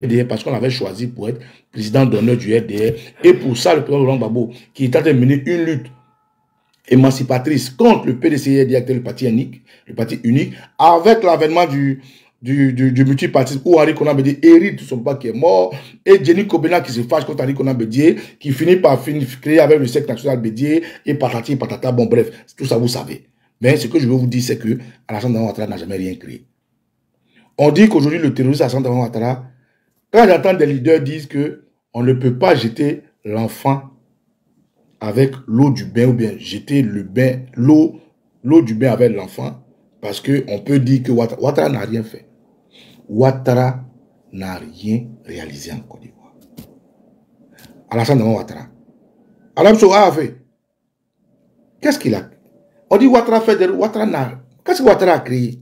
RDR parce qu'on avait choisi pour être président d'honneur du RDR. Et pour ça, le président Laurent Gbagbo, qui est en train de mener une lutte émancipatrice contre le PDCI, le parti unique, avec l'avènement du multipartisme où Henri Konan Bédié hérite de son papa qui est mort, et Jenny Kobena qui se fâche contre Henri Konan Bédié, qui finit par créer avec le secte national Bédié, et patati et patata. Bon, bref, tout ça vous savez. Mais ce que je veux vous dire, c'est que Alassane Dramane Ouattara n'a jamais rien créé. On dit qu'aujourd'hui, le terroriste Alassane Dramane Ouattara, quand j'entends des leaders dire qu'on ne peut pas jeter l'enfant avec l'eau du bain, ou bien jeter l'eau du bain avec l'enfant, parce qu'on peut dire que Ouattara n'a rien fait. Ouattara n'a rien réalisé en Côte d'Ivoire. Alassane Dramane Ouattara. Adam Soha a fait. Qu'est-ce qu'il a? On dit Ouattara fait de Ouattara n'a. Qu'est-ce que Ouattara a créé?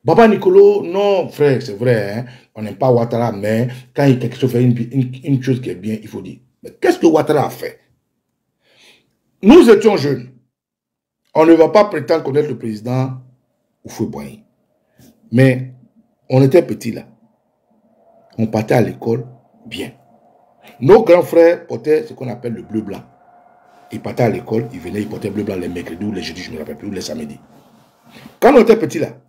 Baba Nicolo, non, frère, c'est vrai, hein? On n'aime pas Ouattara, mais quand il quelque chose fait une chose qui est bien, il faut dire. Mais qu'est-ce que Ouattara a fait? Nous étions jeunes. On ne va pas prétendre connaître le président Houphouët-Boigny. Mais on était petits là. On partait à l'école bien. Nos grands frères portaient ce qu'on appelle le bleu-blanc. Ils partaient à l'école, ils venaient, ils portaient bleu-blanc les mercredis ou les jeudis, je ne me rappelle plus, ou les samedis. Quand on était petits là,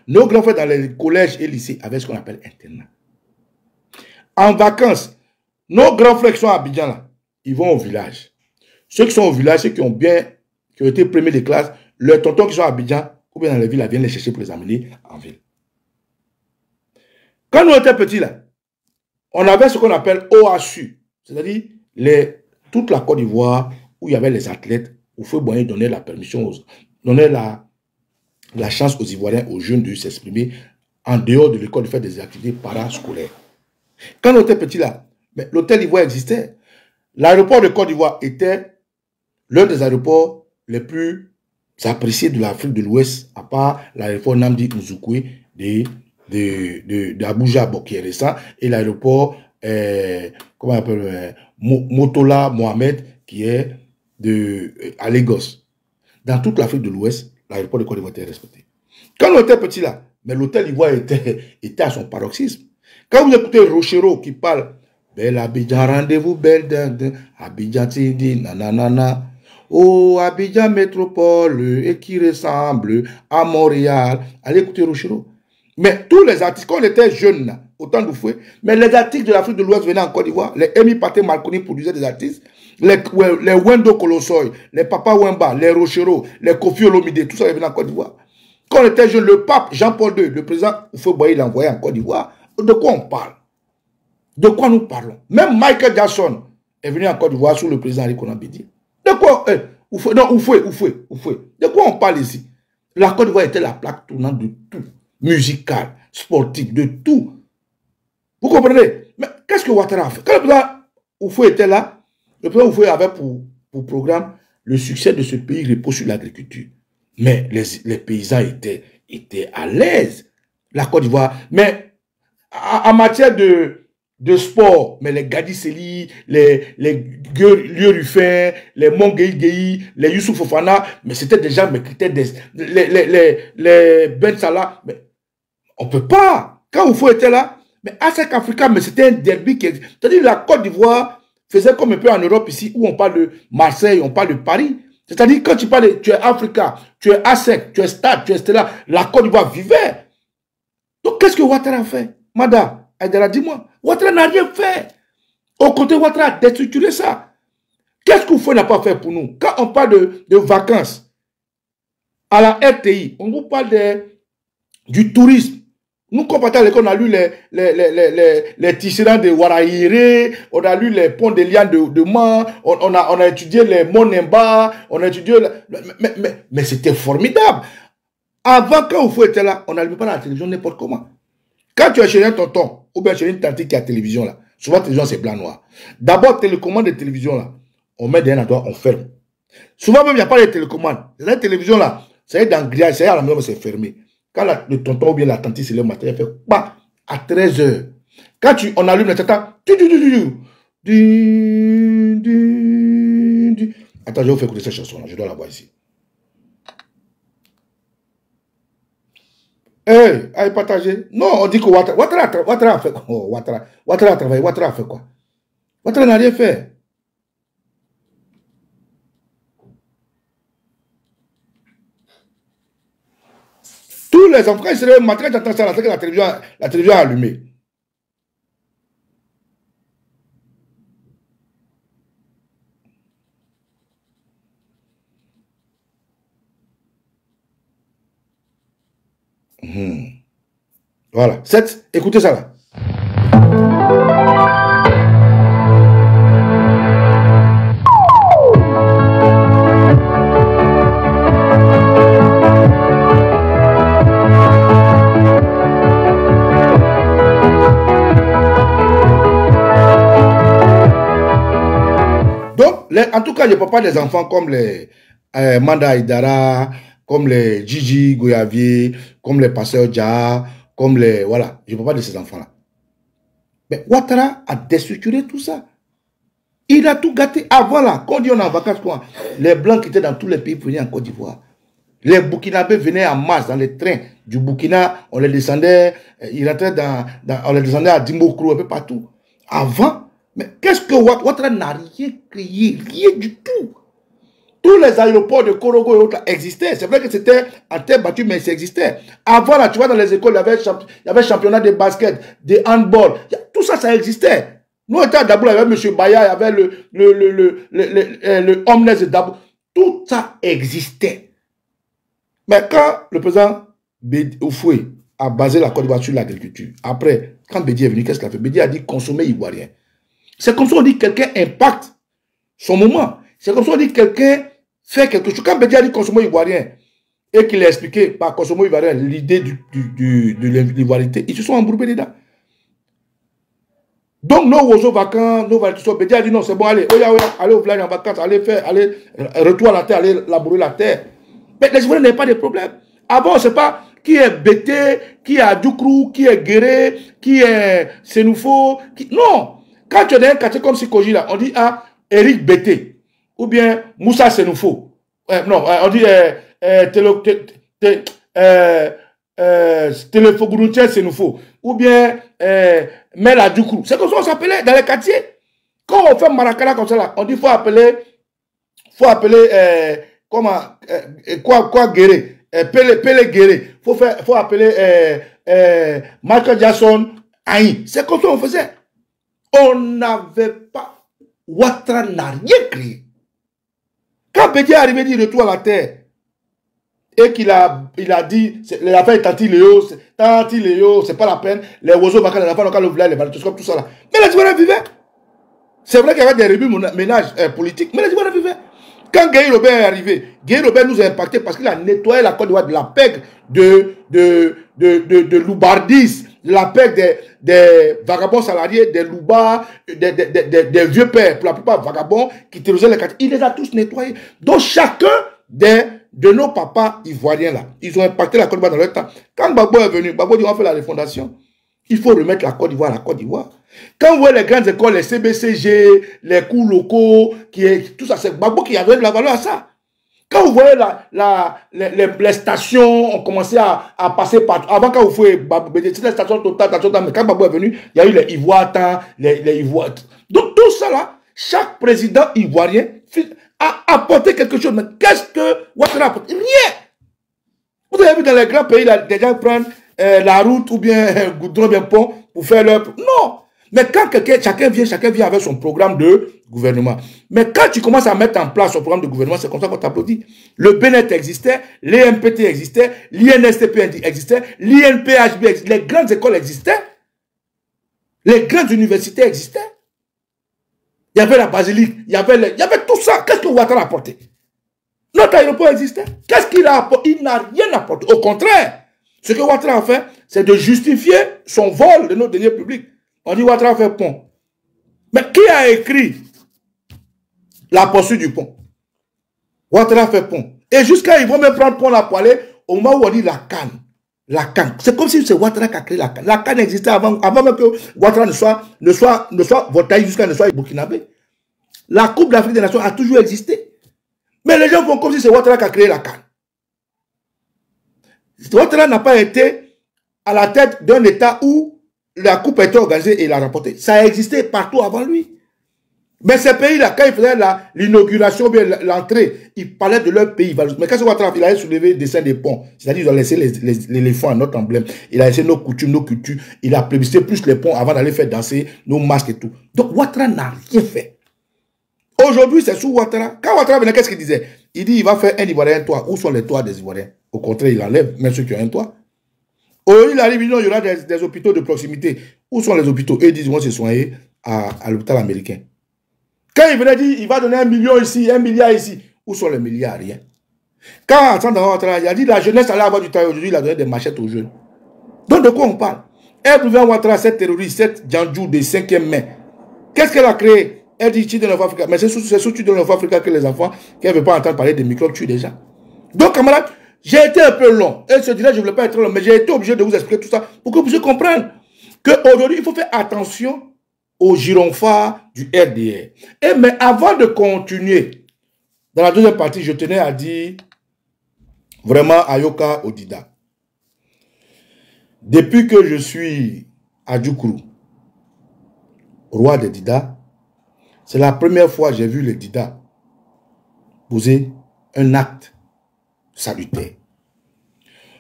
nos grands frères dans les collèges et lycées avaient ce qu'on appelle internat. En vacances, nos grands frères qui sont à Abidjan là, ils vont au village. Ceux qui sont au village, ceux qui ont été premiers de classe, leurs tontons qui sont à Abidjan, ou bien dans les villes, viennent les chercher pour les amener en ville. Quand nous étions petits là, on avait ce qu'on appelle OASU, c'est-à-dire toute la Côte d'Ivoire où il y avait les athlètes, où Houphouët-Boigny donnait la permission, donnait la chance aux Ivoiriens, aux jeunes de s'exprimer en dehors de l'école, de faire des activités parascolaires. Quand on était petit là, l'hôtel Ivoire existait. L'aéroport de Côte d'Ivoire était l'un des aéroports les plus appréciés de l'Afrique de l'Ouest, à part l'aéroport Nnamdi Azikiwe d'Abuja, qui est récent, et l'aéroport comment on appelle, Motola Mohamed, qui est à Lagos. Dans toute l'Afrique de l'Ouest, l'aéroport de Côte d'Ivoire était respecté. Quand on était petit là, mais l'hôtel Ivoire était à son paroxysme. Quand vous écoutez Rochero qui parle, belle Abidjan, rendez-vous, belle dinde, Abidjan Tindi, nanana, oh Abidjan métropole, et qui ressemble à Montréal. Allez écouter Rochero. Mais tous les artistes, quand on était jeunes, autant de fouet, mais les artistes de l'Afrique de l'Ouest venaient en Côte d'Ivoire, les Emi Paté Marconi produisaient des artistes, les Wendo Kolossoy, les Papa Wemba, les Rochero, les Kofi Olomide, tout ça venait en Côte d'Ivoire. Quand on était jeune, le pape Jean-Paul II, le président Houphouët-Boigny l'a envoyé en Côte d'Ivoire. De quoi on parle? De quoi nous parlons? Même Michael Jackson est venu en Côte d'Ivoire sous le président Henri Konan Bédié. De quoi De quoi on parle ici? La Côte d'Ivoire était la plaque tournante de tout. Musical, sportif, de tout. Vous comprenez? Mais qu'est-ce que Ouattara a fait? Quand le président Houphouët était là, le président Houphouët avait pour programme le succès de ce pays repose sur l'agriculture. Mais les paysans étaient à l'aise. La Côte d'Ivoire. Mais en matière de sport, mais les Gadiseli, les Lieu Ruffin, les Mongueï, les Youssouf Fofana, mais c'était déjà mes critères, les Ben Salah. Mais on ne peut pas. Quand Houphouët était là, mais ASEC Africa, mais c'était un derby qui existe. C'est-à-dire la Côte d'Ivoire faisait comme un peu en Europe ici, où on parle de Marseille, on parle de Paris. C'est-à-dire quand tu parles, tu es Africa, tu es ASEC, tu es Stade, tu es Stella, la Côte d'Ivoire vivait. Donc qu'est-ce que Ouattara a fait? Mada, Aïdara, dis-moi. Ouattara n'a rien fait. Au côté, Ouattara a déstructuré ça. Qu'est-ce qu'Houphouët n'a pas fait pour nous? Quand on parle de vacances, à la RTI, on vous parle du tourisme. Nous, quand on à l'école, on a lu les tisserands de Waraïré, on a lu les ponts de Liane de Man, on a étudié les Monemba, on a étudié... Mais c'était formidable. Avant, quand Houphouët était là, on n'allumait pas la télévision n'importe comment. Quand tu es chez un tonton, ou bien chez une tante qui a la télévision là, souvent la télévision c'est blanc-noir. D'abord, télécommande de télévision là, on met derrière la doigt, on ferme. Souvent même, il n'y a pas de télécommande. La télévision là, ça est dans le grillage, ça est à la maison, c'est fermé. Quand le tonton ou bien la tante, c'est le matin, elle fait bah, à 13 h. Quand on allume le tata, attends, je vais vous faire écouter cette chanson là, je dois la voir ici. Eh, allez partager. Non, on dit que Ouattara a fait quoi? Oh, Ouattara a travaillé, Ouattara a fait quoi? Ouattara n'a rien fait. Tous les enfants, ils se lèvent le matin, j'entends ça, la télévision est allumée. Voilà. Écoutez ça là. Donc, en tout cas, je ne parle pas des enfants comme les Manda Idara, comme les Gigi Goyavier, comme les Passeur Dja, comme les... Voilà, je ne parle pas de ces enfants-là. Mais Ouattara a déstructuré tout ça. Il a tout gâté. Ah voilà, quand on dit on est en vacances, quoi, les Blancs qui étaient dans tous les pays venaient en Côte d'Ivoire. Les Burkinabés venaient en masse dans les trains du Burkina, on les descendait, ils rentraient on les descendait à Dimokro, un peu partout. Avant, mais qu'est-ce que Ouattara n'a rien créé, rien du tout. Tous les aéroports de Korogo et autres existaient. C'est vrai que c'était en terre battue, mais ça existait. Avant, là, tu vois, dans les écoles, il y avait championnat de basket, de handball. Tout ça, ça existait. Nous, étions à Dabou, il y avait M. Baya, il y avait le Omnes de Dabou. Tout ça existait. Mais quand le président Oufoué a basé la Côte d'Ivoire sur l'agriculture, après, quand Bédi est venu, qu'est-ce qu'il a fait? Bédi a dit consommer ivoirien. C'est comme ça qu'on dit que quelqu'un impacte son moment. C'est comme ça qu'on dit que quelqu'un fait quelque chose. Quand Bédi a dit consommer ivoirien et qu'il a expliqué par consommer ivoirien l'idée de l'ivoirité, ils se sont embourbés dedans. Donc, nos oiseaux vacants, nos valeurs, Bédi a dit non, c'est bon, allez, allez au village en vacances, allez retour à la terre, allez labourer la terre. Mais les Ivoiriens n'avaient pas de problème. Avant, on ne sait pas qui est Bété, qui est Adjoukrou, qui est Guéré, qui est Senoufo. Non. Quand tu es dans un quartier comme Sikoji, là, on dit Eric Bété, ou bien Moussa Senoufo. Non, on dit Téléphogouroutier Senoufo, ou bien Mel Adjoukrou. C'est comme ça qu'on s'appelait dans les quartiers. Quand on fait Maracana comme ça, là, on dit qu'il faut appeler comment quoi Guéré, Pélé Guéré, faut appeler Michael Jackson Aïe. C'est comme ça qu'on faisait. On n'avait pas, Ouattara n'a rien créé. Quand Bédi est arrivé du retour à la terre et qu'il a dit l'affaire est Tantiléo, c'est pas la peine, les oiseaux vacants, les enfants locaux, le village, les baltoscopes, tout ça là. Mais les Ivoiriens vivaient. C'est vrai qu'il y avait des rébus ménages politiques, mais les Ivoiriens vivaient. Quand Guy Robert est arrivé, Guy Robert nous a impacté parce qu'il a nettoyé la Côte d'Ivoire de la pègre de loubardise, de la pègre des vagabonds salariés, des loubards, des vieux pères, pour la plupart vagabonds, qui terrorisaient les quartiers. Il les a tous nettoyés. Donc chacun de nos papas ivoiriens là, ils ont impacté la Côte d'Ivoire dans leur temps. Quand Gbagbo est venu, Gbagbo dit on va faire la refondation. Il faut remettre la Côte d'Ivoire à la Côte d'Ivoire. Quand vous voyez les grandes écoles, les CBCG, les cours locaux, tout ça, c'est Gbagbo qui a donné de la valeur à ça. Quand vous voyez les stations ont commencé à passer partout. Avant, quand vous voyez c'était les stations Total, mais quand Gbagbo est venu, il y a eu les Ivoires, les Ivoires. Donc tout ça là, chaque président ivoirien a apporté quelque chose. Mais qu'est-ce que Ouattara a apporté? Rien. Vous avez vu dans les grands pays, là, des gens prennent la route ou bien goudron, bien pont pour faire leur... Non. Mais quand chacun vient avec son programme de gouvernement. Mais quand tu commences à mettre en place son programme de gouvernement, c'est comme ça qu'on t'applaudit. Le BNET existait, l'EMPT existait, l'INSTP existait, l'INPHB existait, les grandes écoles existaient, les grandes universités existaient. Il y avait la basilique, il y avait tout ça. Qu'est-ce que Ouattara a apporté? Notre aéroport existait. Qu'est-ce qu'il a apporté? Il n'a rien apporté. Au contraire, ce que Ouattara a fait, c'est de justifier son vol de nos deniers publics. On dit Ouattara fait pont. Mais qui a écrit la poursuite du pont? Ouattara fait pont. Et jusqu'à ils vont même prendre pont là pour aller au moment où on dit la canne. La canne. C'est comme si c'est Ouattara qui a créé la canne. La canne existait avant même que Ouattara ne soit Voltaï jusqu'à ne soit burkinabé. La Coupe d'Afrique des Nations a toujours existé. Mais les gens font comme si c'est Ouattara qui a créé la canne. Ouattara n'a pas été à la tête d'un État où la coupe était organisée et il a remporté. Ça a existé partout avant lui. Mais ces pays-là, quand ils faisaient l'inauguration, bien l'entrée, ils parlaient de leur pays. Mais quand il allait soulever le dessin des ponts, c'est-à-dire qu'ils ont laissé l'éléphant, notre emblème, il a laissé nos coutumes, nos cultures, il a plébiscité plus les ponts avant d'aller faire danser nos masques et tout. Donc Ouattara n'a rien fait. Aujourd'hui, c'est sous Ouattara. Quand Ouattara venait, qu'est-ce qu'il disait? Il dit, il va faire un Ivoirien un toit. Où sont les toits des Ivoiriens? Au contraire, il enlève même ceux qui ont un toit. Aujourd'hui, il arrive, il y aura des hôpitaux de proximité. Où sont les hôpitaux? Et ils disent, moi, se soigner à l'hôpital américain. Quand il venait dire, il va donner 1 million ici, 1 milliard ici. Où sont les milliards? Rien. Quand Ouattara, il a dit, la jeunesse allait avoir du travail. Aujourd'hui, il a donné des machettes aux jeunes. Donc, de quoi on parle? Elle vient Ouattara, cette terroriste, cette Djandjou de 5e mai. Qu'est-ce qu'elle a créé? Elle dit, tu de l'enfant africain. Mais c'est sous de l'enfant africain que les enfants, qui ne veulent pas entendre parler des microbes, tuent déjà. Donc, camarades, j'ai été un peu long. Elle se dirait, je ne voulais pas être long, mais j'ai été obligé de vous expliquer tout ça pour que vous puissiez comprendre qu'aujourd'hui, il faut faire attention aux gyrophares du RDR. Mais avant de continuer, dans la deuxième partie, je tenais à dire vraiment Ayoka Odida. Depuis que je suis à Djoukourou, roi des Dida, c'est la première fois que j'ai vu les Dida poser un acte salutaire.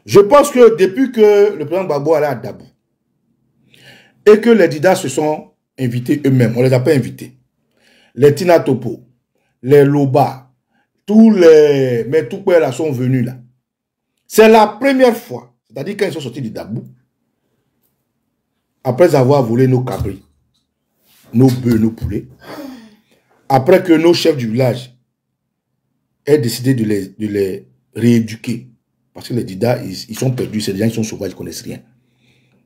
Je pense que depuis que le président Gbagbo allait à Dabou et que les Dida se sont invités eux-mêmes, on ne les a pas invités. Les Tina Topo, les Loba, tous les Metoukwé là sont venus là. C'est la première fois, c'est-à-dire quand ils sont sortis du Dabou, après avoir volé nos cabris, nos bœufs, nos poulets, après que nos chefs du village aient décidé de les rééduquer. Parce que les Dida, ils sont perdus, c'est des gens qui sont sauvages, ils ne connaissent rien.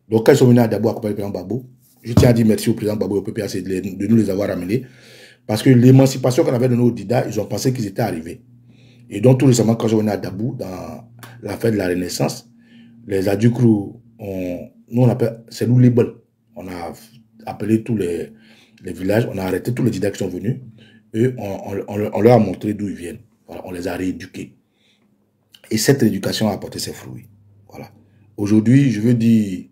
Donc quand ils sont venus à Dabo accompagner le président Gbagbo, je tiens à dire merci au président Gbagbo et au PPAC de nous les avoir ramenés. Parce que l'émancipation qu'on avait donnée aux Dida, ils ont pensé qu'ils étaient arrivés. Et donc tout récemment, quand je venais à Dabou, dans la fête de la Renaissance, les Adjukrou, nous on appelle, c'est nous les bols. On a appelé tous les villages, on a arrêté tous les Dida qui sont venus, et on leur a montré d'où ils viennent. Voilà, on les a rééduqués. Et cette éducation a apporté ses fruits. Voilà. Aujourd'hui, je veux dire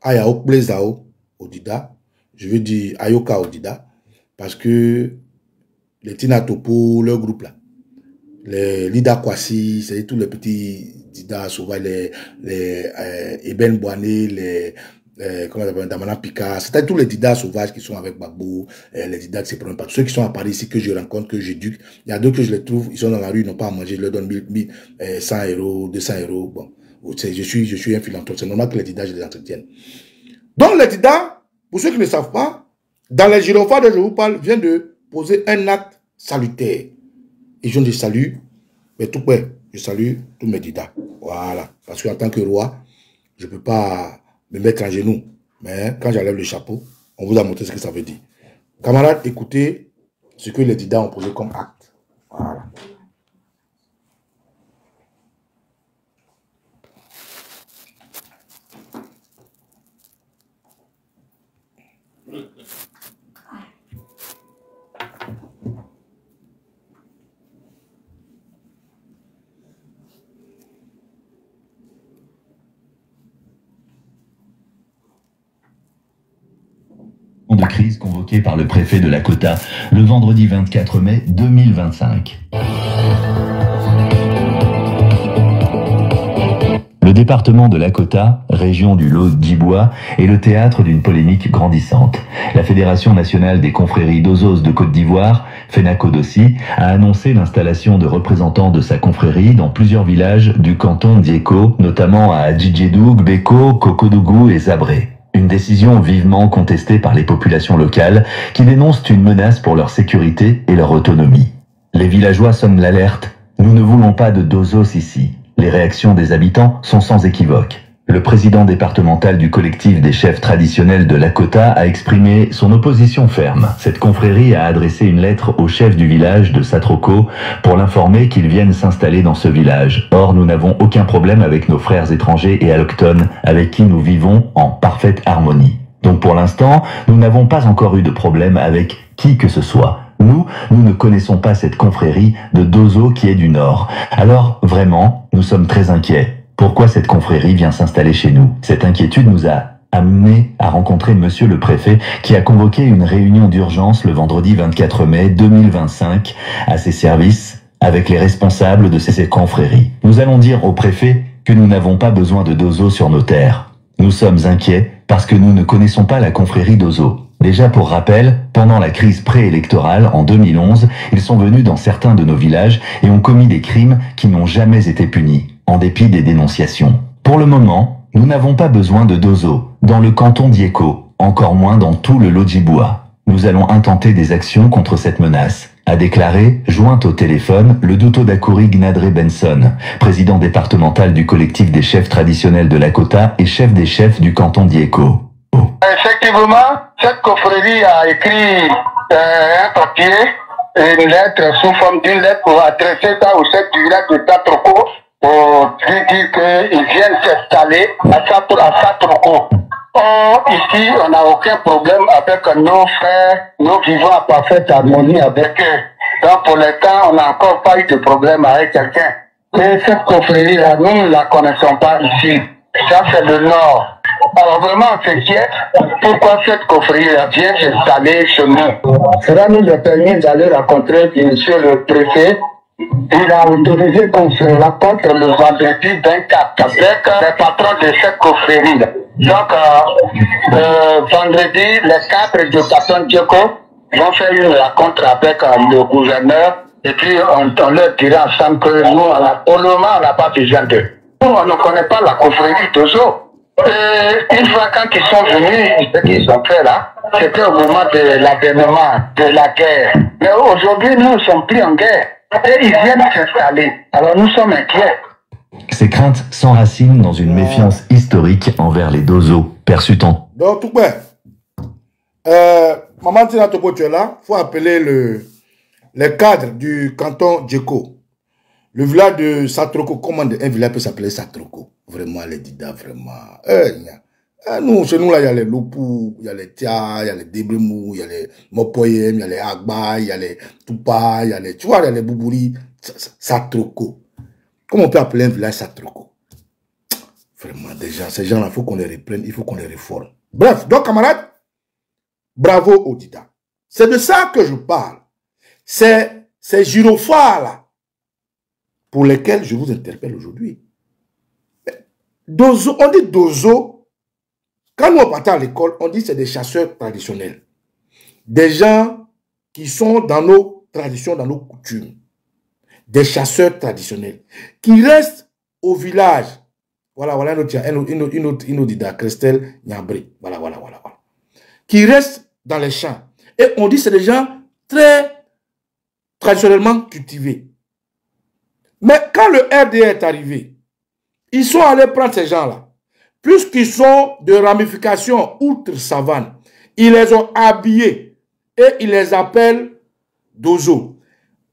Ayao Plezao Odida, je veux dire Ayoka Odida, parce que les Tina Topo, leur groupe là, les Lida Kwasi, c'est tous les petits Dida sauvages, les Eben Boane, les comment on appelle, Damana Pika, c'est tous les Dida sauvages qui sont avec Gbagbo, les Dida qui se prennent pas. Tous ceux qui sont à Paris ici, que je rencontre, que j'éduque, il y a d'autres que je les trouve, ils sont dans la rue, ils n'ont pas à manger, je leur donne 100 €, 200 €, bon. Je suis un philanthrope, c'est normal que les Dida, je les entretienne. Donc les Dida, pour ceux qui ne savent pas, dans les gyrophares dont je vous parle, vient de poser un acte salutaire. Et je dis salut, mais tout près, je salue tous mes Dida. Voilà. Parce qu'en tant que roi, je ne peux pas me mettre en genoux. Mais quand j'enlève le chapeau, on vous a montré ce que ça veut dire. Camarades, écoutez ce que les Dida ont posé comme acte. Voilà. De crise convoquée par le préfet de Lakota le vendredi 24 mai 2025. Le département de Lakota, région du Lot-Djiboua, est le théâtre d'une polémique grandissante. La Fédération nationale des confréries d'Ozos de Côte d'Ivoire, FENACODOSI, a annoncé l'installation de représentants de sa confrérie dans plusieurs villages du canton d'Yeko, notamment à Djidjedou, Gbeko, Kokodougou et Zabré. Une décision vivement contestée par les populations locales qui dénoncent une menace pour leur sécurité et leur autonomie. Les villageois sonnent l'alerte. Nous ne voulons pas de Dozos ici. Les réactions des habitants sont sans équivoque. Le président départemental du collectif des chefs traditionnels de Lakota a exprimé son opposition ferme. Cette confrérie a adressé une lettre au chef du village de Satroko pour l'informer qu'ils viennent s'installer dans ce village. Or, nous n'avons aucun problème avec nos frères étrangers et allochtones avec qui nous vivons en parfaite harmonie. Donc pour l'instant, nous n'avons pas encore eu de problème avec qui que ce soit. Nous ne connaissons pas cette confrérie de Dozo qui est du Nord. Alors, vraiment, nous sommes très inquiets. Pourquoi cette confrérie vient s'installer chez nous? Cette inquiétude nous a amené à rencontrer monsieur le préfet qui a convoqué une réunion d'urgence le vendredi 24 mai 2025 à ses services avec les responsables de ces confréries. Nous allons dire au préfet que nous n'avons pas besoin de Dozo sur nos terres. Nous sommes inquiets parce que nous ne connaissons pas la confrérie Dozo. Déjà pour rappel, pendant la crise préélectorale en 2011, ils sont venus dans certains de nos villages et ont commis des crimes qui n'ont jamais été punis, en dépit des dénonciations. Pour le moment, nous n'avons pas besoin de Dozo dans le canton d'Yeko, encore moins dans tout le Lodjiboua. Nous allons intenter des actions contre cette menace, a déclaré, joint au téléphone, le Douto Dakuri Gnadré Benson, président départemental du collectif des chefs traditionnels de Lakota et chef des chefs du canton d'Yeko. Effectivement, cette confrérie a écrit un papier, une lettre sous forme d'une lettre pour adresser ça au chef du village de Satroko pour lui dire qu'ils viennent s'installer à Satroko. Or, ici, on n'a aucun problème avec nos frères, nous vivons en parfaite harmonie avec eux. Donc, pour l'instant, on n'a encore pas eu de problème avec quelqu'un. Mais cette confrérie-là, nous ne la connaissons pas ici. Ça, c'est le Nord. Alors vraiment, on s'inquiète pourquoi cette confrérie-là vient s'installer chez nous. Cela nous a permis d'aller rencontrer monsieur le préfet. Il a autorisé qu'on se rencontre le vendredi 24 avec les patrons de cette confrérie. Donc, vendredi, les cadres du canton Djeko vont faire une rencontre avec le gouverneur et puis on leur dira ensemble que nous, pour le moment, on n'a pas besoin d'eux. Nous, on ne connaît pas la confrérie Dozo. Une fois quand ils sont venus, ce qu'ils ont fait là, c'était au moment de l'avènement de la guerre. Mais aujourd'hui, nous ne sommes plus en guerre. Et ils viennent s'installer. Alors nous sommes inquiets. Ces craintes s'enracinent dans une méfiance historique envers les Dozo, perçus en... Donc, tout bien. Maman Tina Topo, tu es là. Il faut appeler les cadres du canton Djeko. Le village de Satroko. Comment un village peut s'appeler Satroko? Vraiment, les Dida, vraiment. Nous, chez nous, là, il y a les Loupou, il y a les Tia, il y a les Débrimou, il y a les Mopoyem, il y a les Agba, il y a les Toupa, il y a les, tu vois, il y a les Boubouri. Satroko. Comment on peut appeler un village Satroko? Vraiment, déjà, ces gens-là, il faut qu'on les reprenne, il faut qu'on les réforme. Bref, donc, camarades, bravo aux Dida. C'est de ça que je parle. C'est ces gyrophares-là pour lesquels je vous interpelle aujourd'hui. Dozo, on dit Dozo, quand nous partons à l'école, on dit c'est des chasseurs traditionnels. Des gens qui sont dans nos traditions, dans nos coutumes. Des chasseurs traditionnels. Qui restent au village. Voilà, une autre Dida, Christelle Niabré. Voilà. Qui restent dans les champs. Et on dit c'est des gens très traditionnellement cultivés. Mais quand le RDA est arrivé, ils sont allés prendre ces gens-là. Puisqu'ils sont de ramification outre-savane, ils les ont habillés et ils les appellent Dozo.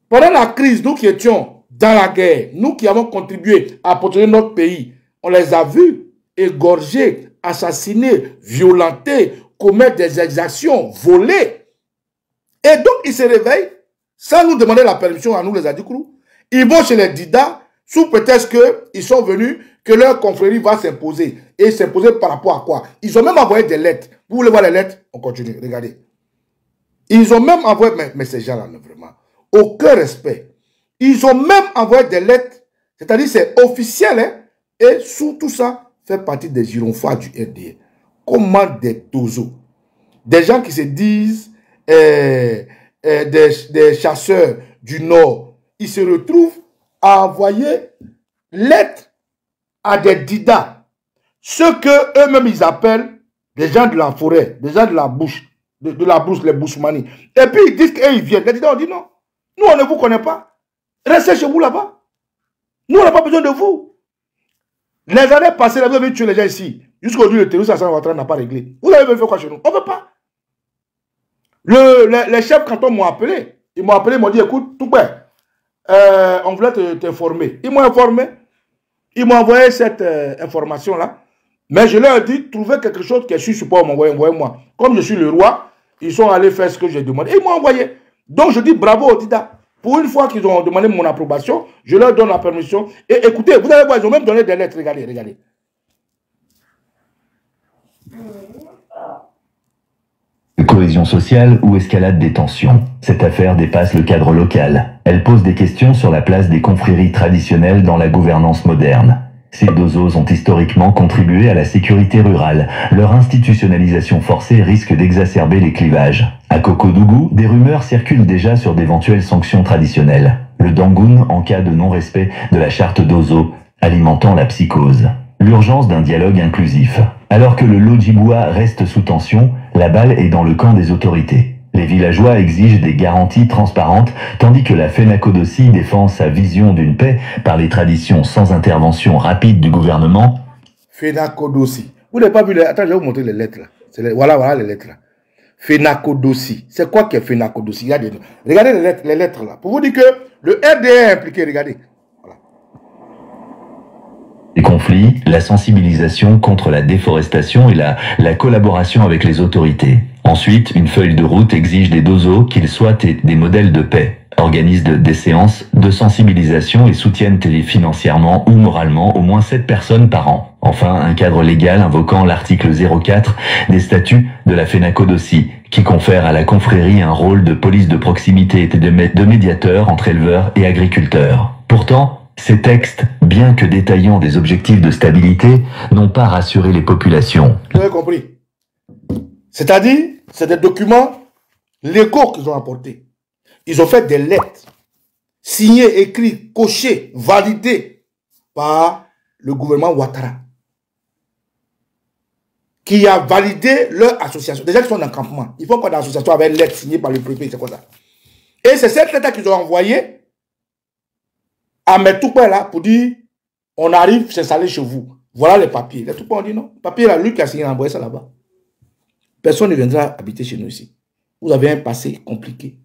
Pendant la crise, nous qui étions dans la guerre, nous qui avons contribué à protéger notre pays, on les a vus égorger, assassiner, violenter, commettre des exactions, voler. Et donc, ils se réveillent sans nous demander la permission à nous, les Adikrou. Ils vont chez les Dida, sous prétexte qu'ils sont venus, que leur confrérie va s'imposer. Et s'imposer par rapport à quoi? Ils ont même envoyé des lettres. Vous voulez voir les lettres? On continue, regardez. Ils ont même envoyé, mais ces gens-là, vraiment, aucun respect. Ils ont même envoyé des lettres, c'est-à-dire c'est officiel, hein, et sous tout ça, fait partie des gyrophares du RDA. Comment des Dozo? Des gens qui se disent des chasseurs du Nord, ils se retrouvent à envoyer lettres à des Dida, ceux que eux-mêmes ils appellent des gens de la forêt, des gens de la bouche, de la brousse, les Bouchmani. Et puis ils disent qu'ils viennent. Les Dida ont dit non, nous on ne vous connaît pas. Restez chez vous là-bas. Nous on n'a pas besoin de vous. Les années passées, vous avez tué les gens ici. Jusqu'aujourd'hui, le terrorisme à San Ouattara n'a pas réglé. Vous avez fait quoi chez nous? On ne veut pas. Les chefs cantons m'ont appelé. Ils m'ont appelé, ils m'ont dit écoute, tout bien. On voulait t'informer. Ils m'ont informé. Ils m'ont envoyé cette information-là. Mais je leur ai dit, trouvez quelque chose que je suis support, envoyez-moi. Comme je suis le roi, ils sont allés faire ce que j'ai demandé. Ils m'ont envoyé. Donc je dis bravo aux Dida. Pour une fois qu'ils ont demandé mon approbation, je leur donne la permission. Et écoutez, vous allez voir, ils ont même donné des lettres. Regardez, regardez. Cohésion sociale ou escalade des tensions. Cette affaire dépasse le cadre local. Elle pose des questions sur la place des confréries traditionnelles dans la gouvernance moderne. Ces dozos ont historiquement contribué à la sécurité rurale. Leur institutionnalisation forcée risque d'exacerber les clivages. À Kokodougou, des rumeurs circulent déjà sur d'éventuelles sanctions traditionnelles. Le Dangoun en cas de non-respect de la charte d'Ozo, alimentant la psychose. L'urgence d'un dialogue inclusif. Alors que le Lodjiboua reste sous tension, la balle est dans le camp des autorités. Les villageois exigent des garanties transparentes, tandis que la FENACODOSI défend sa vision d'une paix par les traditions sans intervention rapide du gouvernement. FENACODOSI. Vous n'avez pas vu les... Attends, je vais vous montrer les lettres là. Voilà les lettres là. FENACODOSI. C'est quoi que FENACODOSI? Regardez les lettres là. Pour vous dire que le RDA est impliqué, regardez. Les conflits, la sensibilisation contre la déforestation et la collaboration avec les autorités. Ensuite, une feuille de route exige des dozos qu'ils soient des modèles de paix, organisent des séances de sensibilisation et soutiennent financièrement ou moralement au moins 7 personnes par an. Enfin, un cadre légal invoquant l'article 04 des statuts de la FENACODOSI, qui confère à la confrérie un rôle de police de proximité et de médiateur entre éleveurs et agriculteurs. Pourtant, ces textes, bien que détaillant des objectifs de stabilité, n'ont pas rassuré les populations. Vous avez compris? C'est-à-dire, c'est des documents légaux qu'ils ont apportés. Ils ont fait des lettres, signées, écrites, cochées, validées par le gouvernement Ouattara, qui a validé leur association. Déjà, ils sont en campement. Ils font quoi dans l'association avec une lettre signée par le préfet, c'est quoi ça? Et c'est cette lettre qu'ils ont envoyée à mes tout là pour dire on arrive s'installer chez vous. Voilà les papiers. Les tout on dit non. Papier là, lui qui a signé, envoyé ça là-bas. Personne ne viendra habiter chez nous ici. Vous avez un passé compliqué.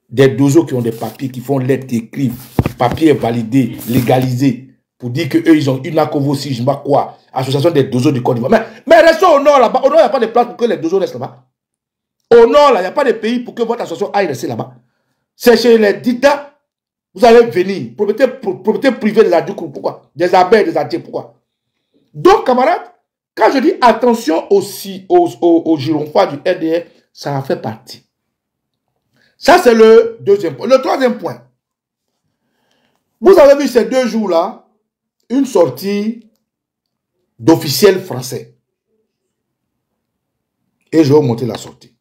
Des dozos qui ont des papiers, qui font lettres, qui écrivent, papiers validés, légalisés, pour dire qu'eux, ils ont une ACOVOSI, je ne sais pas quoi, association des dozos du Côte d'Ivoire. Mais restons au nord là-bas. Au nord, il n'y a pas de place pour que les dozos restent là-bas. Au nord, là, il n'y a pas de pays pour que votre association aille rester là-bas. C'est chez les Dida. Vous allez venir, propriété privée des adultes, pourquoi? Des abeilles, des adultes, pourquoi? Donc, camarades, quand je dis attention aussi aux gironfois du RDR, ça en fait partie. Ça, c'est le deuxième point. Le troisième point. Vous avez vu ces 2 jours-là, une sortie d'officiels français. Et je vais vous montrer la sortie.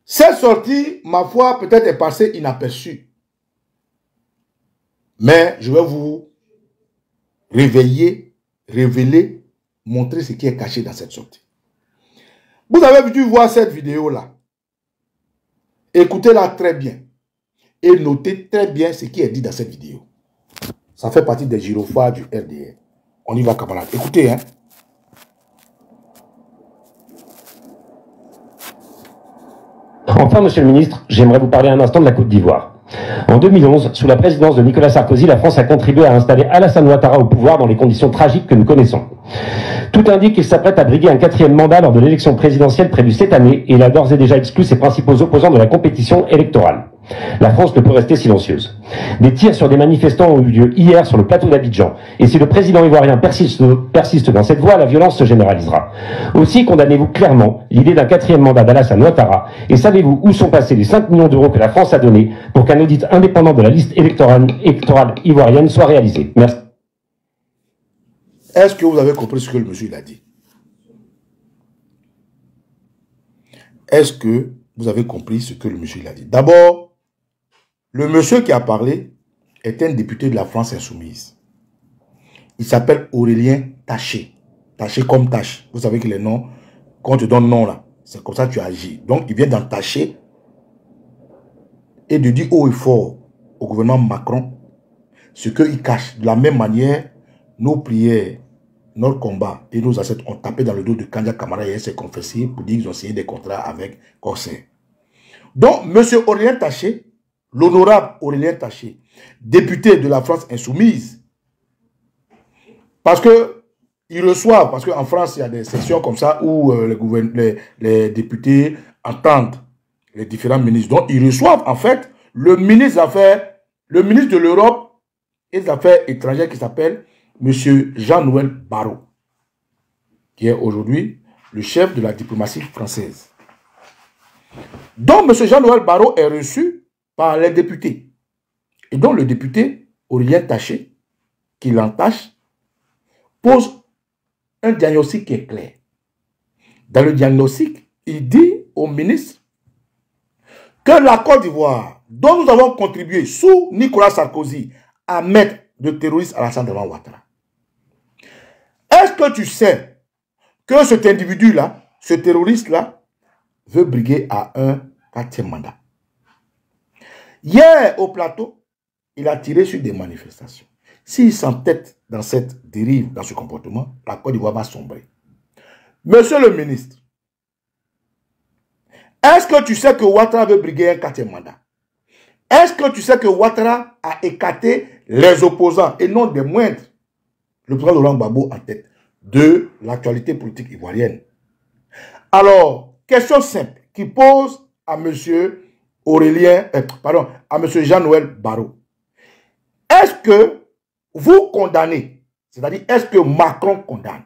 Cette sortie, ma foi, peut-être est passée inaperçue. Mais je vais vous réveiller, révéler, montrer ce qui est caché dans cette sortie. Vous avez dû voir cette vidéo-là. Écoutez-la très bien. Et notez très bien ce qui est dit dans cette vidéo. Ça fait partie des gyrophares du RDR. On y va, camarades. Écoutez, hein. Enfin, monsieur le ministre, j'aimerais vous parler un instant de la Côte d'Ivoire. En 2011, sous la présidence de Nicolas Sarkozy, la France a contribué à installer Alassane Ouattara au pouvoir dans les conditions tragiques que nous connaissons. Tout indique qu'il s'apprête à briguer un 4e mandat lors de l'élection présidentielle prévue cette année et il a d'ores et déjà exclu ses principaux opposants de la compétition électorale. La France ne peut rester silencieuse. Des tirs sur des manifestants ont eu lieu hier sur le plateau d'Abidjan. Et si le président ivoirien persiste dans cette voie, la violence se généralisera. Aussi, condamnez-vous clairement l'idée d'un 4e mandat d'Alassane Ouattara et savez-vous où sont passés les 5 millions d'euros que la France a donnés pour qu'un audit indépendant de la liste électorale ivoirienne soit réalisé. Merci. Est-ce que vous avez compris ce que le monsieur a dit? Est-ce que vous avez compris ce que le monsieur a dit? D'abord, le monsieur qui a parlé est un député de la France Insoumise. Il s'appelle Aurélien Taché. Taché comme tâche. Vous savez que les noms, quand on te donne nom là, c'est comme ça que tu agis. Donc, il vient d'entacher et de dire haut et fort au gouvernement Macron ce qu'il cache. De la même manière, nos prières, notre combat et nos ancêtres ont tapé dans le dos de Kandia Camara et ses confessés pour dire qu'ils ont signé des contrats avec Corsair. Donc, M. Aurélien Taché, l'honorable Aurélien Taché, député de la France Insoumise, parce que ils reçoivent, parce qu'en France, il y a des sessions comme ça où les députés entendent les différents ministres. Donc, ils reçoivent en fait le ministre de l'Europe et des Affaires étrangères qui s'appelle M. Jean-Noël Barrot, qui est aujourd'hui le chef de la diplomatie française. Donc, M. Jean-Noël Barrot est reçu par les députés. Et donc, le député Aurélien Taché, qui l'entache, pose un diagnostic qui est clair. Dans le diagnostic, il dit au ministre que la Côte d'Ivoire, dont nous avons contribué sous Nicolas Sarkozy à mettre de terroristes à Alassane Dramane Ouattara. Est-ce que tu sais que cet individu-là, ce terroriste-là, veut briguer à un 4e mandat? Hier, au plateau, il a tiré sur des manifestations. S'il s'entête dans cette dérive, dans ce comportement, la Côte d'Ivoire va sombrer. Monsieur le ministre, est-ce que tu sais que Ouattara veut briguer un 4e mandat? Est-ce que tu sais que Ouattara a écarté les opposants, et non des moindres, le président Laurent Gbagbo en tête, de l'actualité politique ivoirienne? Alors, question simple qui pose à M. à M. Jean-Noël Barrot. Est-ce que vous condamnez, c'est-à-dire est-ce que Macron condamne,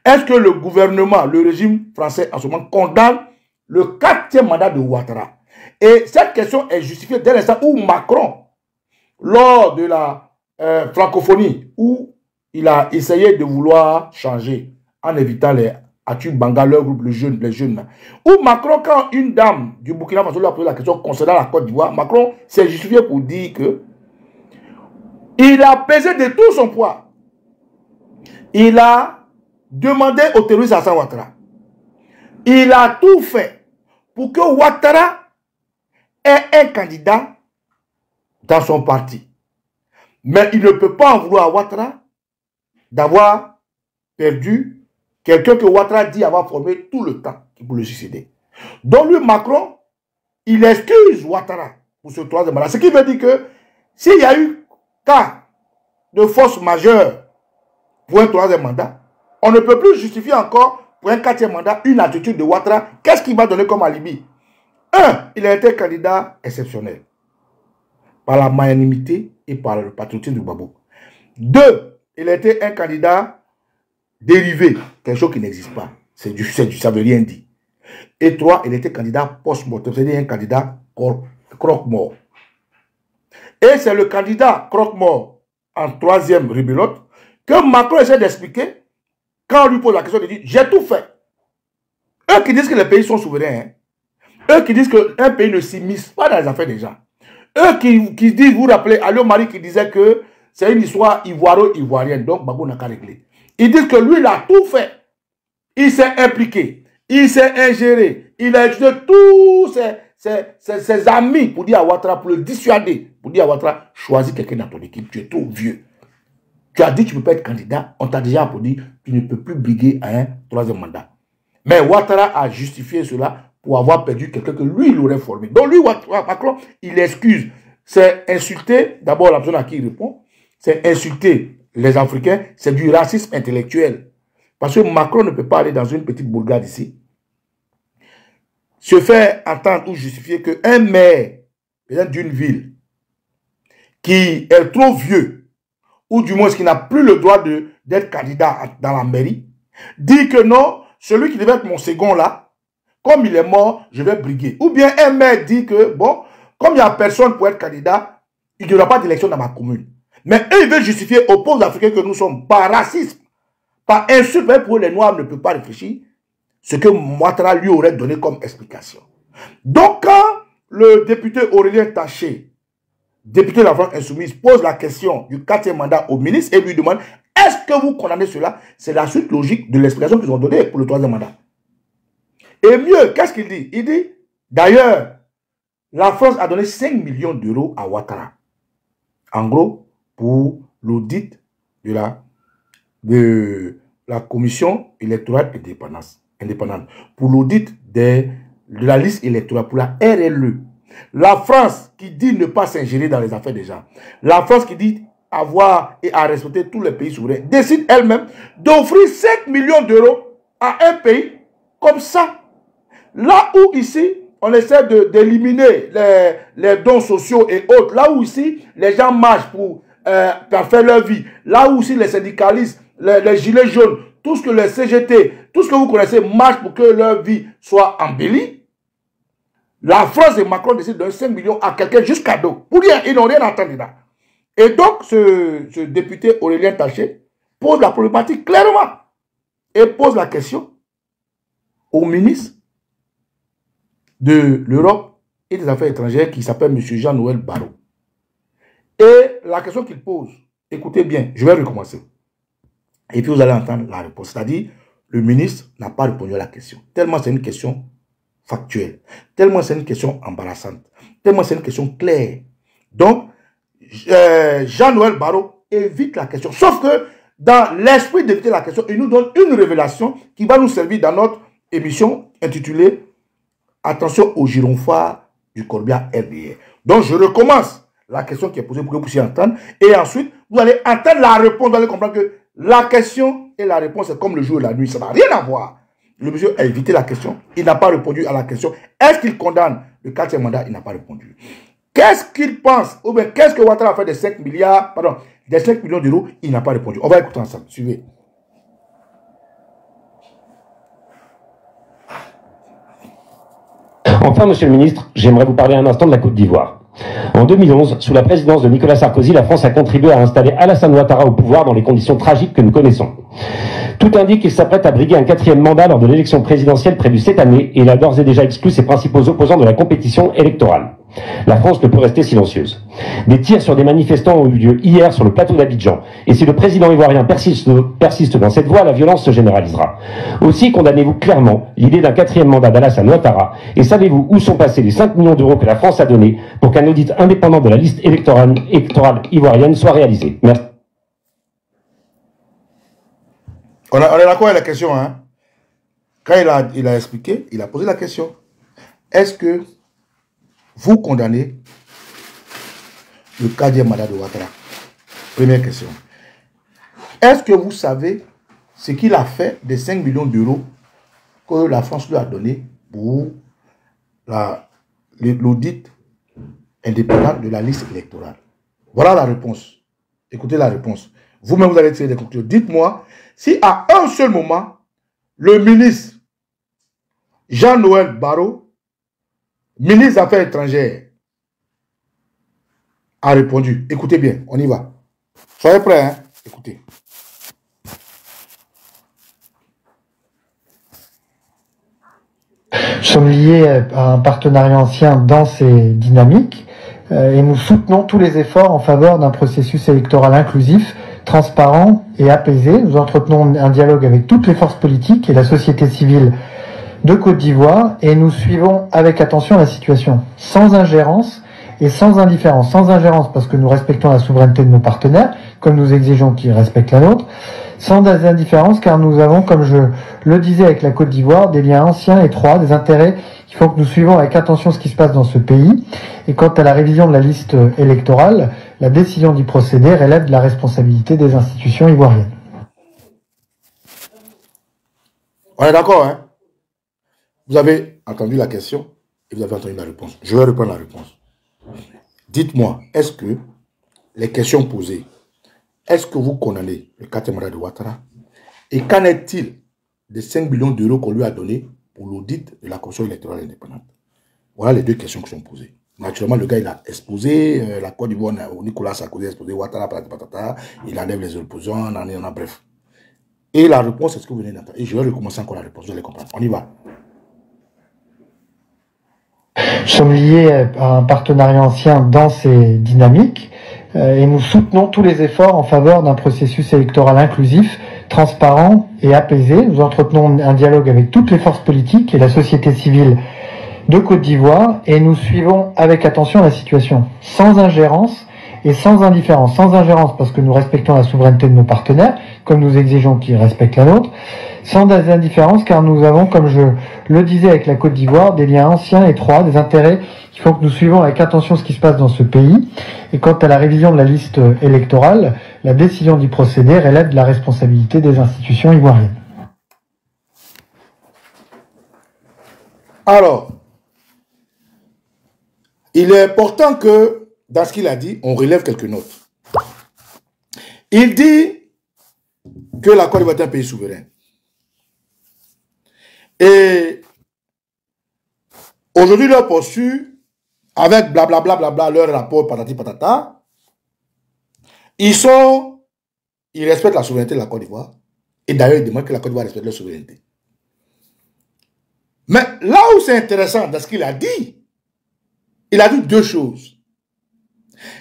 est-ce que le gouvernement, le régime français en ce moment condamne le 4e mandat de Ouattara? Et cette question est justifiée dès l'instant où Macron, lors de la francophonie, où il a essayé de vouloir changer en évitant les Atu Banga, leur groupe, les jeunes, où Macron, quand une dame du Burkina Faso lui a posé la question concernant la Côte d'Ivoire, Macron s'est justifié pour dire que il a pesé de tout son poids. Il a demandé au terroriste Alassane Ouattara. Il a tout fait pour que Ouattara ait un candidat dans son parti. Mais il ne peut pas en vouloir à Ouattara d'avoir perdu quelqu'un que Ouattara dit avoir formé tout le temps pour le succéder. Donc lui, Macron, il excuse Ouattara pour ce 3e mandat. Ce qui veut dire que s'il y a eu cas de force majeure pour un 3e mandat, on ne peut plus justifier encore pour un 4e mandat une attitude de Ouattara. Qu'est-ce qu'il va donner comme alibi? 1. Il a été candidat exceptionnel par la magnanimité et par le patriotisme de Gbagbo. 2. Il a été un candidat dérivé, quelque chose qui n'existe pas. Ça ne veut rien dire. Et 3. Il était candidat post-mortem, c'est-à-dire un candidat croque-mort. Et c'est le candidat croque-mort en 3e rebelote que Macron essaie d'expliquer quand on lui pose la question, il dit j'ai tout fait. Eux qui disent que les pays sont souverains, hein. Eux qui disent qu'un pays ne s'immisce pas dans les affaires des gens. Eux qui disent, vous vous rappelez, Alio Marie qui disait que c'est une histoire ivoiro-ivoirienne, donc Gbagbo n'a qu'à régler. Ils disent que lui, il a tout fait. Il s'est impliqué, il s'est ingéré, il a utilisé tous ses amis pour dire à Ouattara, pour le dissuader, pour dire à Ouattara, choisis quelqu'un dans ton équipe, tu es trop vieux. Tu as dit que tu ne peux pas être candidat, on t'a déjà dit tu ne peux plus briguer à un 3e mandat. Mais Ouattara a justifié cela pour avoir perdu quelqu'un que lui, il aurait formé. Donc lui, Macron, il excuse. C'est insulter, d'abord la personne à qui il répond, c'est insulter les Africains, c'est du racisme intellectuel. Parce que Macron ne peut pas aller dans une petite bourgade ici, se faire entendre ou justifier qu'un maire d'une ville qui est trop vieux, ou du moins qui n'a plus le droit d'être candidat dans la mairie, dit que non, celui qui devait être mon second là, comme il est mort, je vais briguer. Ou bien un maire dit que, bon, comme il n'y a personne pour être candidat, il n'y aura pas d'élection dans ma commune. Mais eux, ils veulent justifier aux pauvres Africains que nous sommes, par racisme, par insulte, mais pour eux, les Noirs ne peuvent pas réfléchir, ce que Ouattara lui aurait donné comme explication. Donc, quand le député Aurélien Taché, député de la France Insoumise, pose la question du 4e mandat au ministre et lui demande, est-ce que vous condamnez cela? C'est la suite logique de l'explication qu'ils ont donnée pour le 3e mandat. Et mieux, qu'est-ce qu'il dit? Il dit, d'ailleurs, la France a donné 5 millions d'euros à Ouattara. En gros, pour l'audit de la commission électorale indépendante. Pour l'audit de la liste électorale, pour la RLE. La France qui dit ne pas s'ingérer dans les affaires des gens. La France qui dit avoir et à respecter tous les pays souverains. Décide elle-même d'offrir 5 millions d'euros à un pays comme ça. Là où ici, on essaie d'éliminer les dons sociaux et autres, là où ici, les gens marchent pour faire leur vie, là où ici les syndicalistes, les gilets jaunes, tout ce que les CGT, tout ce que vous connaissez marchent pour que leur vie soit embellie, la France et Macron décident de donner 5 millions à quelqu'un juste cadeau. Pour rien, ils n'ont rien entendu là. Et donc, ce député Aurélien Taché pose la problématique clairement et pose la question au ministre de l'Europe et des Affaires étrangères qui s'appelle M. Jean-Noël Barrot. Et la question qu'il pose, écoutez bien, je vais recommencer. Et puis vous allez entendre la réponse. C'est-à-dire, le ministre n'a pas répondu à la question. Tellement c'est une question factuelle. Tellement c'est une question embarrassante. Tellement c'est une question claire. Donc, Jean-Noël Barrot évite la question. Sauf que, dans l'esprit d'éviter la question, il nous donne une révélation qui va nous servir dans notre émission intitulée « Attention aux gyrophares du corbillard RDR ». Donc, je recommence la question qui est posée pour que vous puissiez entendre. Et ensuite, vous allez entendre la réponse. Vous allez comprendre que la question et la réponse, c'est comme le jour et la nuit. Ça n'a rien à voir. Le monsieur a évité la question. Il n'a pas répondu à la question. Est-ce qu'il condamne le 4e mandat? Il n'a pas répondu. Qu'est-ce qu'il pense? Ou bien qu'est-ce que Ouattara a fait des 5 milliards, pardon, des 5 millions d'euros? Il n'a pas répondu. On va écouter ensemble. Suivez. Enfin, monsieur le ministre, j'aimerais vous parler un instant de la Côte d'Ivoire. En 2011, sous la présidence de Nicolas Sarkozy, la France a contribué à installer Alassane Ouattara au pouvoir dans les conditions tragiques que nous connaissons. Tout indique qu'il s'apprête à briguer un 4e mandat lors de l'élection présidentielle prévue cette année et il a d'ores et déjà exclu ses principaux opposants de la compétition électorale. La France ne peut rester silencieuse. Des tirs sur des manifestants ont eu lieu hier sur le plateau d'Abidjan. Et si le président ivoirien persiste dans cette voie, la violence se généralisera. Aussi, condamnez-vous clairement l'idée d'un 4e mandat d'Alassane Ouattara et savez-vous où sont passés les 5 millions d'euros que la France a donnés pour qu'un audit indépendant de la liste électorale ivoirienne soit réalisé. Merci. On est d'accord avec la question, hein? Quand il a expliqué, il a posé la question. Est-ce que vous condamnez le 4e mandat de Ouattara? Première question. Est-ce que vous savez ce qu'il a fait des 5 millions d'euros que la France lui a donné pour l'audit indépendant de la liste électorale? Voilà la réponse. Écoutez la réponse. Vous-même, vous allez tirer des conclusions. Dites-moi si à un seul moment, le ministre Jean-Noël Barrot, ministre des Affaires étrangères, a répondu. Écoutez bien, on y va. Soyez prêts, hein? Écoutez. Nous sommes liés à un partenariat ancien dans ces dynamiques et nous soutenons tous les efforts en faveur d'un processus électoral inclusif, transparent et apaisé. Nous entretenons un dialogue avec toutes les forces politiques et la société civile de Côte d'Ivoire et nous suivons avec attention la situation, sans ingérence et sans indifférence. Sans ingérence parce que nous respectons la souveraineté de nos partenaires, comme nous exigeons qu'ils respectent la nôtre. Sans indifférence car nous avons, comme je le disais avec la Côte d'Ivoire, des liens anciens, étroits, des intérêts qui font que nous suivons avec attention ce qui se passe dans ce pays. Et quant à la révision de la liste électorale, la décision d'y procéder relève de la responsabilité des institutions ivoiriennes. On est d'accord, hein? Vous avez entendu la question et vous avez entendu la réponse. Je vais reprendre la réponse. Dites-moi, est-ce que les questions posées, est-ce que vous condamnez le 4e mandat de Ouattara? Et qu'en est-il des 5 millions d'euros qu'on lui a donnés pour l'audit de la commission électorale indépendante? Voilà les deux questions qui sont posées. Naturellement, le gars, il a exposé la Côte d'Ivoire, Nicolas Sarkozy a exposé Ouattara, il enlève les opposants, on en a bref. Et la réponse, c'est ce que vous venez d'entendre. Et je vais recommencer encore la réponse, vous allez comprendre. On y va. Nous sommes liés à un partenariat ancien dans ces dynamiques et nous soutenons tous les efforts en faveur d'un processus électoral inclusif, transparent et apaisé. Nous entretenons un dialogue avec toutes les forces politiques et la société civile de Côte d'Ivoire et nous suivons avec attention la situation, sans ingérence et sans indifférence. Sans ingérence parce que nous respectons la souveraineté de nos partenaires, comme nous exigeons qu'ils respectent la nôtre. Sans indifférence car nous avons, comme je le disais avec la Côte d'Ivoire, des liens anciens, étroits, des intérêts qui font que nous suivons avec attention ce qui se passe dans ce pays. Et quant à la révision de la liste électorale, la décision d'y procéder relève de la responsabilité des institutions ivoiriennes. Alors, il est important que, dans ce qu'il a dit, on relève quelques notes. Il dit que la Côte d'Ivoire est un pays souverain. Et aujourd'hui, leur posture, avec blablabla, leur rapport patati patata, ils respectent la souveraineté de la Côte d'Ivoire. Et d'ailleurs, ils demandent que la Côte d'Ivoire respecte leur souveraineté. Mais là où c'est intéressant dans ce qu'il a dit, il a dit deux choses.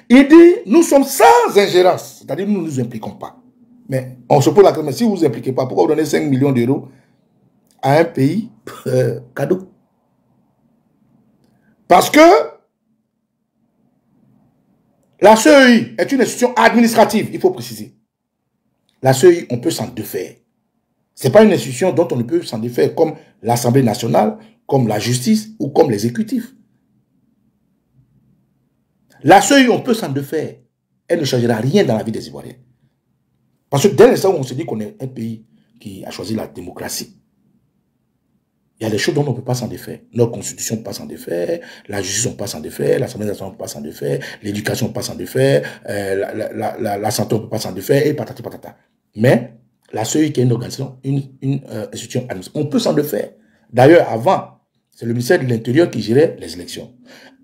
Il dit, nous sommes sans ingérence, c'est-à-dire nous ne nous impliquons pas. Mais on se pose la question, mais si vous ne vous impliquez pas, pourquoi vous donnez 5 millions d'euros à un pays cadeau? Parce que la CEI est une institution administrative, il faut préciser. La CEI, on peut s'en défaire. Ce n'est pas une institution dont on ne peut s'en défaire comme l'Assemblée nationale, comme la justice ou comme l'exécutif. La CEI, on peut s'en défaire. Elle ne changera rien dans la vie des Ivoiriens. Parce que dès l'instant où on se dit qu'on est un pays qui a choisi la démocratie, il y a des choses dont on ne peut pas s'en défaire. Notre constitution ne peut pas s'en défaire, la justice ne peut pas s'en défaire, l'Assemblée nationale ne peut pas s'en défaire, l'éducation ne peut pas s'en défaire, la santé ne peut pas s'en défaire, et patati patata. Mais la CEI qui est une organisation, une institution administrative, on peut s'en défaire. D'ailleurs, avant, c'est le ministère de l'Intérieur qui gérait les élections.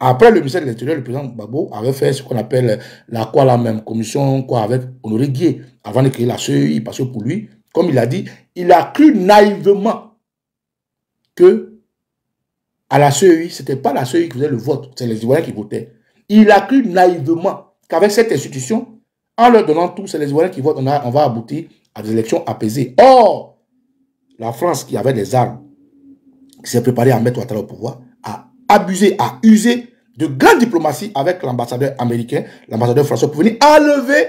Après le ministère de l'Intérieur, le président Gbagbo avait fait ce qu'on appelle la même commission avec Honoré Guier, avant de créer la CEI, parce que pour lui, comme il a dit, il a cru naïvement que à la CEI, ce n'était pas la CEI qui faisait le vote, c'est les Ivoiriens qui votaient. Il a cru naïvement qu'avec cette institution, en leur donnant tout, c'est les Ivoiriens qui votent, on va aboutir à des élections apaisées. Or, la France qui avait des armes, qui s'est préparée à mettre Ouattara au pouvoir, a abusé, a usé de grande diplomatie avec l'ambassadeur américain, l'ambassadeur français, pour venir enlever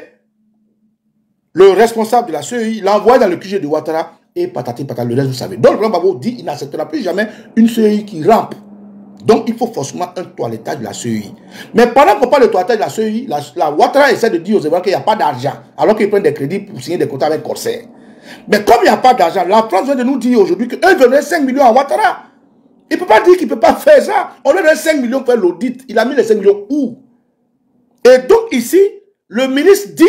le responsable de la CEI, l'envoyer dans le QG de Ouattara, et patati patata, le reste vous savez. Donc le président Gbagbo dit qu'il n'acceptera plus jamais une CEI qui rampe. Donc il faut forcément un toilettage de la CEI. Mais pendant qu'on parle de toilettage de la CEI, la Ouattara essaie de dire aux Ivoiriens qu'il n'y a pas d'argent, alors qu'ils prennent des crédits pour signer des contrats avec Corsair. Mais comme il n'y a pas d'argent, la France vient de nous dire aujourd'hui qu'eux donnaient 5 millions à Ouattara. Il ne peut pas dire qu'il ne peut pas faire ça. On lui donne 5 millions pour faire l'audit. Il a mis les 5 millions où? Et donc ici, le ministre dit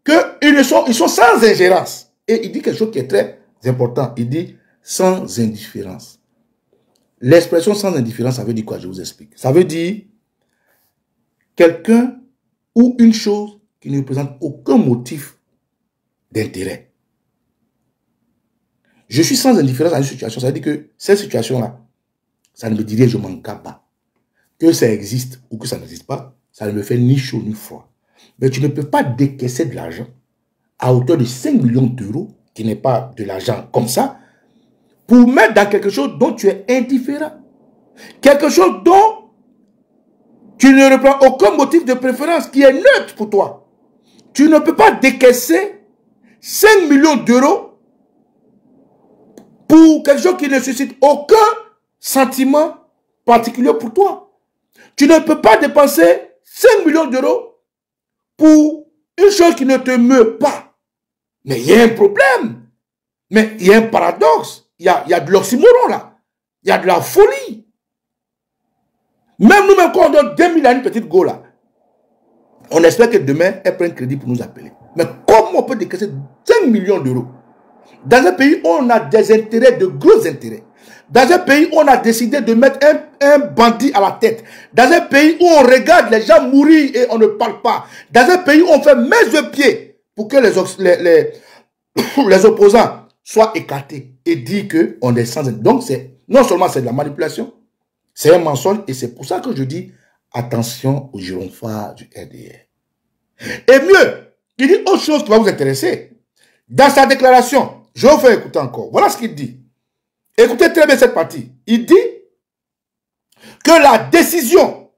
qu'ils sont sans ingérence. Et il dit quelque chose qui est très important. Il dit sans indifférence. L'expression sans indifférence, ça veut dire quoi? Je vous explique. Ça veut dire quelqu'un ou une chose qui ne présente aucun motif d'intérêt. Je suis sans indifférence à une situation. Ça veut dire que cette situation-là, ça ne me dirait je m'en capte pas. Que ça existe ou que ça n'existe pas, ça ne me fait ni chaud ni froid. Mais tu ne peux pas décaisser de l'argent à hauteur de 5 millions d'euros, qui n'est pas de l'argent comme ça, pour mettre dans quelque chose dont tu es indifférent. Quelque chose dont tu ne reprends aucun motif de préférence, qui est neutre pour toi. Tu ne peux pas décaisser 5 millions d'euros pour quelque chose qui ne suscite aucun sentiment particulier pour toi. Tu ne peux pas dépenser 5 millions d'euros pour une chose qui ne te meut pas. Mais il y a un problème. Mais il y a un paradoxe. Il y a de l'oxymoron là. Il y a de la folie. Même nous-mêmes, quand on donne 2 000 à une petite go là, on espère que demain, elle prenne crédit pour nous appeler. Mais comment on peut décaisser 5 millions d'euros dans un pays où on a des intérêts, de gros intérêts? Dans un pays où on a décidé de mettre un bandit à la tête. Dans un pays où on regarde les gens mourir et on ne parle pas. Dans un pays où on fait main de pied pour que les opposants soient écartés et dire qu'on est sans... Donc, non seulement c'est de la manipulation, c'est un mensonge et c'est pour ça que je dis attention aux gyrophares du RDR. Et mieux, il dit autre chose qui va vous intéresser. Dans sa déclaration, je vais vous faire écouter encore. Voilà ce qu'il dit. Écoutez très bien cette partie. Il dit que la décision,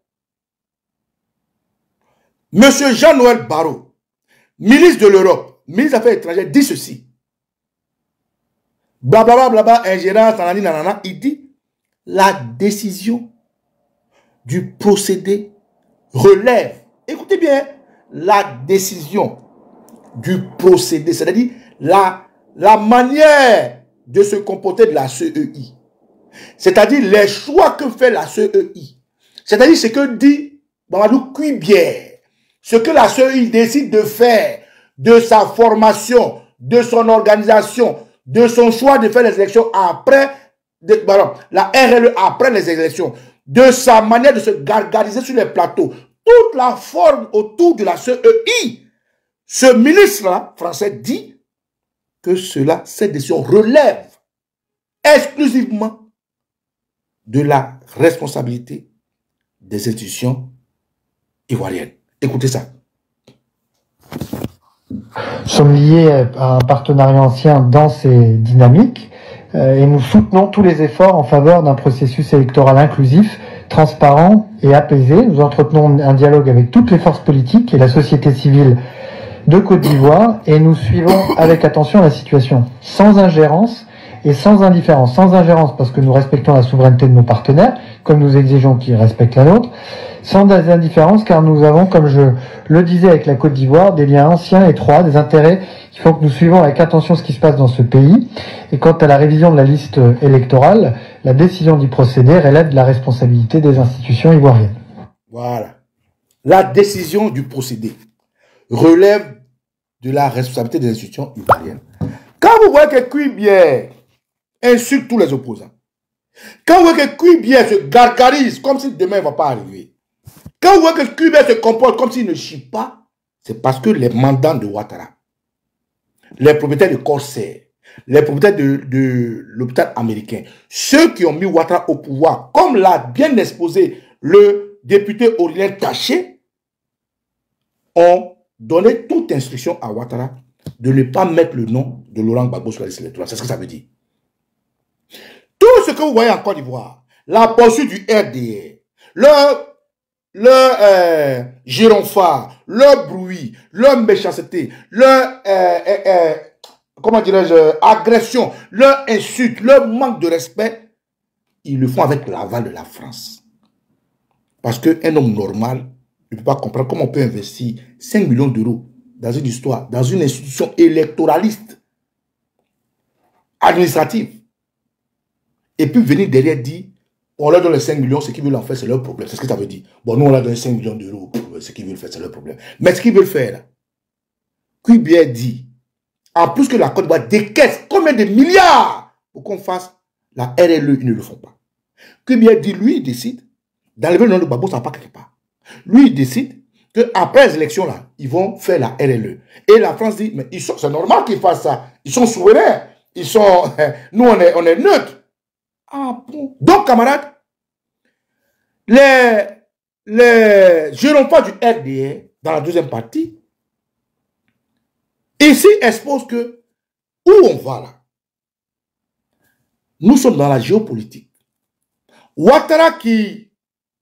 M. Jean-Noël Barrot, ministre de l'Europe, ministre des Affaires étrangères, dit ceci. Blablabla, blabla, ingérence, nanani, nanana. Il dit la décision du procédé relève. Écoutez bien, la décision du procédé, c'est-à-dire la manière de se comporter de la CEI. C'est-à-dire les choix que fait la CEI. C'est-à-dire ce que dit Mamadou Cuibière, ce que la CEI décide de faire, de sa formation, de son organisation, de son choix de faire les élections après, la RLE après les élections, de sa manière de se gargariser sur les plateaux, toute la forme autour de la CEI. Ce ministre-là, français, dit que cette décision relève exclusivement de la responsabilité des institutions ivoiriennes. Écoutez ça. Nous sommes liés à un partenariat ancien dans ces dynamiques et nous soutenons tous les efforts en faveur d'un processus électoral inclusif, transparent et apaisé. Nous entretenons un dialogue avec toutes les forces politiques et la société civile de Côte d'Ivoire et nous suivons avec attention la situation, sans ingérence et sans indifférence. Sans ingérence parce que nous respectons la souveraineté de nos partenaires, comme nous exigeons qu'ils respectent la nôtre. Sans indifférence car nous avons, comme je le disais avec la Côte d'Ivoire, des liens anciens, étroits, des intérêts qui font que nous suivons avec attention ce qui se passe dans ce pays. Et quant à la révision de la liste électorale, la décision d'y procéder relève de la responsabilité des institutions ivoiriennes. Voilà. La décision du procédé relève de la responsabilité des institutions ivoiriennes. Quand vous voyez que Cuibière insulte tous les opposants, quand vous voyez que Cuibière se gargarise comme si demain ne va pas arriver, quand vous voyez que Cuibière se comporte comme s'il ne chie pas, c'est parce que les mandants de Ouattara, les propriétaires de Corsair, les propriétaires de l'hôpital américain, ceux qui ont mis Ouattara au pouvoir, comme l'a bien exposé le député Aurélien Taché, ont donné toute instruction à Ouattara de ne pas mettre le nom de Laurent Gbagbo sur la liste électorale. C'est ce que ça veut dire. Tout ce que vous voyez en Côte d'Ivoire, la poursuite du RDR, le gyrophare, le bruit, le méchanceté, comment dirais-je, agression, leur insulte, leur manque de respect, ils le font avec l'aval de la France. Parce qu'un homme normal ne peut pas comprendre comment on peut investir 5 millions d'euros dans une histoire, dans une institution électoraliste, administrative, et puis venir derrière dire, on leur donne les 5 millions, ce qu'ils veulent en faire, c'est leur problème. C'est ce que ça veut dire. Bon, nous, on leur donne 5 millions d'euros, ce qu'ils veulent faire, c'est leur problème. Mais ce qu'ils veulent faire, là, Cuibière dit, en plus que la Côte d'Ivoire décaisse combien de milliards pour qu'on fasse la RLE, ils ne le font pas. Cuibière dit, lui, il décide d'enlever le nom de Gbagbo, ça ne va pas quelque part. Lui, il décide qu'après les élections, là, ils vont faire la RLE. Et la France dit, mais c'est normal qu'ils fassent ça. Ils sont souverains. Ils sont, nous, on est neutres. Ah bon. Donc, camarades, les gyrophares du RDR, dans la deuxième partie, ici expose que, où on va là, nous sommes dans la géopolitique. Ouattara qui,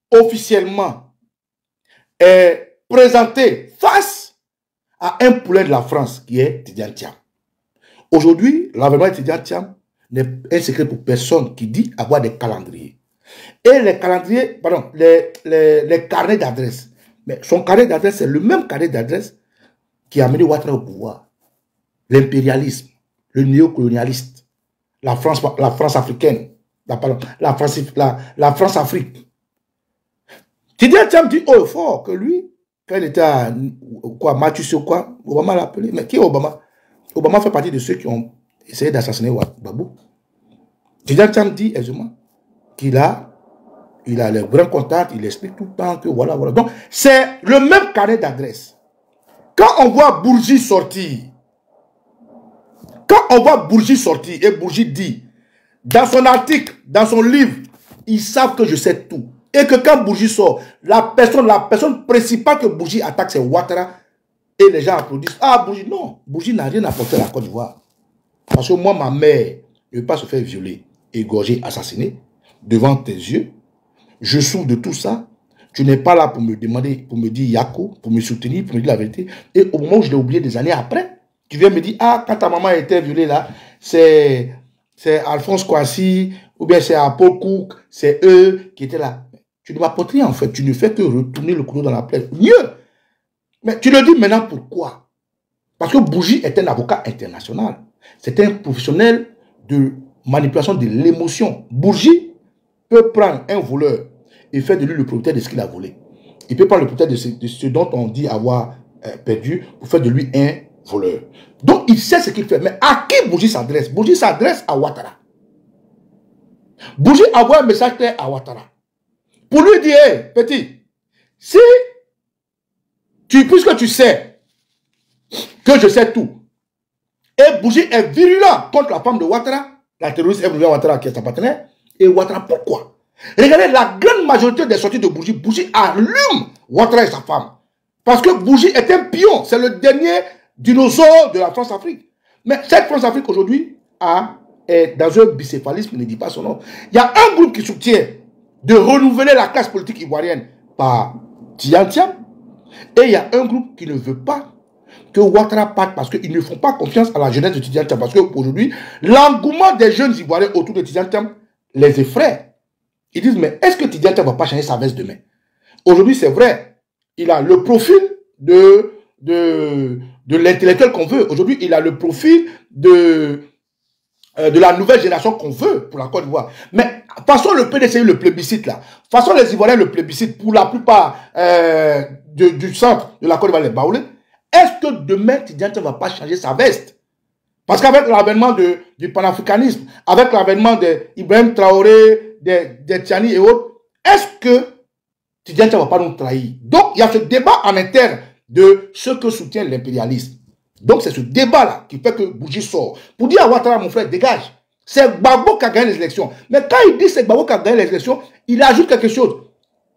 officiellement, est présenté face à un poulet de la France qui est Tidiane Thiam. Aujourd'hui, l'avènement de Tidiane Thiam n'est un secret pour personne qui dit avoir des calendriers. Et les calendriers, pardon, les carnets d'adresse. Mais son carnet d'adresse, c'est le même carnet d'adresse qui a amené Ouattara au pouvoir. L'impérialisme, le néocolonialiste, la France africaine, la France-Afrique. Tidiane Thiam dit haut et fort que lui, quand il était à Mathieu quoi, Obama l'a appelé. Mais qui est Obama? Obama fait partie de ceux qui ont essayé d'assassiner Gbagbo. Tidiane Thiam dit aisément qu'il a les grands contacts, il explique tout le temps que voilà. Donc, c'est le même carnet d'adresse. Quand on voit Bourgi sortir, et Bourgi dit, dans son article, dans son livre, ils savent que je sais tout. Et que quand Bourgi sort, la personne principale que Bourgi attaque, c'est Ouattara. Et les gens applaudissent. Ah, Bourgi, non. Bourgi n'a rien apporté à la Côte d'Ivoire. Parce que moi, ma mère ne veut pas se faire violer, égorger, assassiner devant tes yeux. Je souffre de tout ça. Tu n'es pas là pour me demander, pour me dire Yako, pour me soutenir, pour me dire la vérité. Et au moment où je l'ai oublié des années après, tu viens me dire, ah, quand ta maman était violée là, c'est Alphonse Kouassi, ou bien c'est Apple Cook, c'est eux qui étaient là. Tu ne m'apportes rien en fait. Tu ne fais que retourner le couteau dans la plaie. Mieux. Mais tu le dis maintenant pourquoi? Parce que Bourgi est un avocat international. C'est un professionnel de manipulation de l'émotion. Bourgi peut prendre un voleur et faire de lui le propriétaire de ce qu'il a volé. Il peut prendre le propriétaire de ce dont on dit avoir perdu pour faire de lui un voleur. Donc, il sait ce qu'il fait. Mais à qui Bourgi s'adresse? Bourgi s'adresse à Ouattara. Bourgi envoie un message clair à Ouattara. Pour lui dire, hey, petit, si puisque tu sais que je sais tout, et Bourgi est virulent contre la femme de Ouattara, la terroriste est Ouattara qui est sa partenaire, et Ouattara, pourquoi? Regardez la grande majorité des sorties de Bourgi. Bourgi allume Ouattara et sa femme. Parce que Bourgi est un pion. C'est le dernier dinosaure de la France-Afrique. Mais cette France-Afrique aujourd'hui est dans un bicéphalisme, ne dit pas son nom. Il y a un groupe qui soutient de renouveler la classe politique ivoirienne par Tidiane Thiam. Et il y a un groupe qui ne veut pas que Ouattara parte parce qu'ils ne font pas confiance à la jeunesse de Tidiane Thiam. Parce qu'aujourd'hui, l'engouement des jeunes Ivoiriens autour de Tidiane Thiam les effraie. Ils disent, mais est-ce que Tidiane Thiam ne va pas changer sa veste demain? Aujourd'hui, c'est vrai. Il a le profil de l'intellectuel qu'on veut. Aujourd'hui, il a le profil de la nouvelle génération qu'on veut pour la Côte d'Ivoire. Mais façon le PDC, le plébiscite là, façon les Ivoiriens le plébiscite pour la plupart du centre de la Côte d'Ivoire, les Baoulés, est-ce que demain Tidiane Thiam ne va pas changer sa veste? Parce qu'avec l'avènement du panafricanisme, avec l'avènement d'Ibrahim Traoré, des Tiani et autres, est-ce que Tidiane Thiam ne va pas nous trahir? Donc, il y a ce débat en interne de ce que soutient l'impérialisme. Donc, c'est ce débat-là qui fait que Bourgi sort. Pour dire à Ouattara, mon frère, dégage. C'est Gbagbo qui a gagné les élections. Mais quand il dit c'est Gbagbo qui a gagné les élections, il ajoute quelque chose.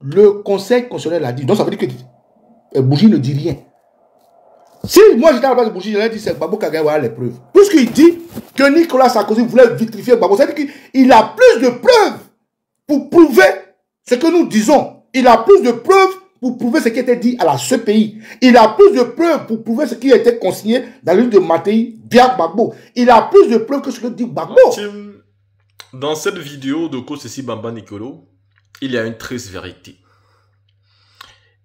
Le Conseil constitutionnel a dit. Donc, ça veut dire que Bourgi ne dit rien. Si moi j'étais à la place de Bourgi, j'allais dire c'est Gbagbo qui a gagné, voilà les preuves. Puisqu'il dit que Nicolas Sarkozy voulait vitrifier Gbagbo, c'est-à-dire qu'il a plus de preuves pour prouver ce que nous disons. Il a plus de preuves pour prouver ce qui était dit à la CPI. Il a plus de preuves pour prouver ce qui a été consigné dans l'île de Mattei via Gbagbo. Il a plus de preuves que ce que dit Gbagbo. Dans cette vidéo de Kosesi Bamba Nicolo, il y a une triste vérité.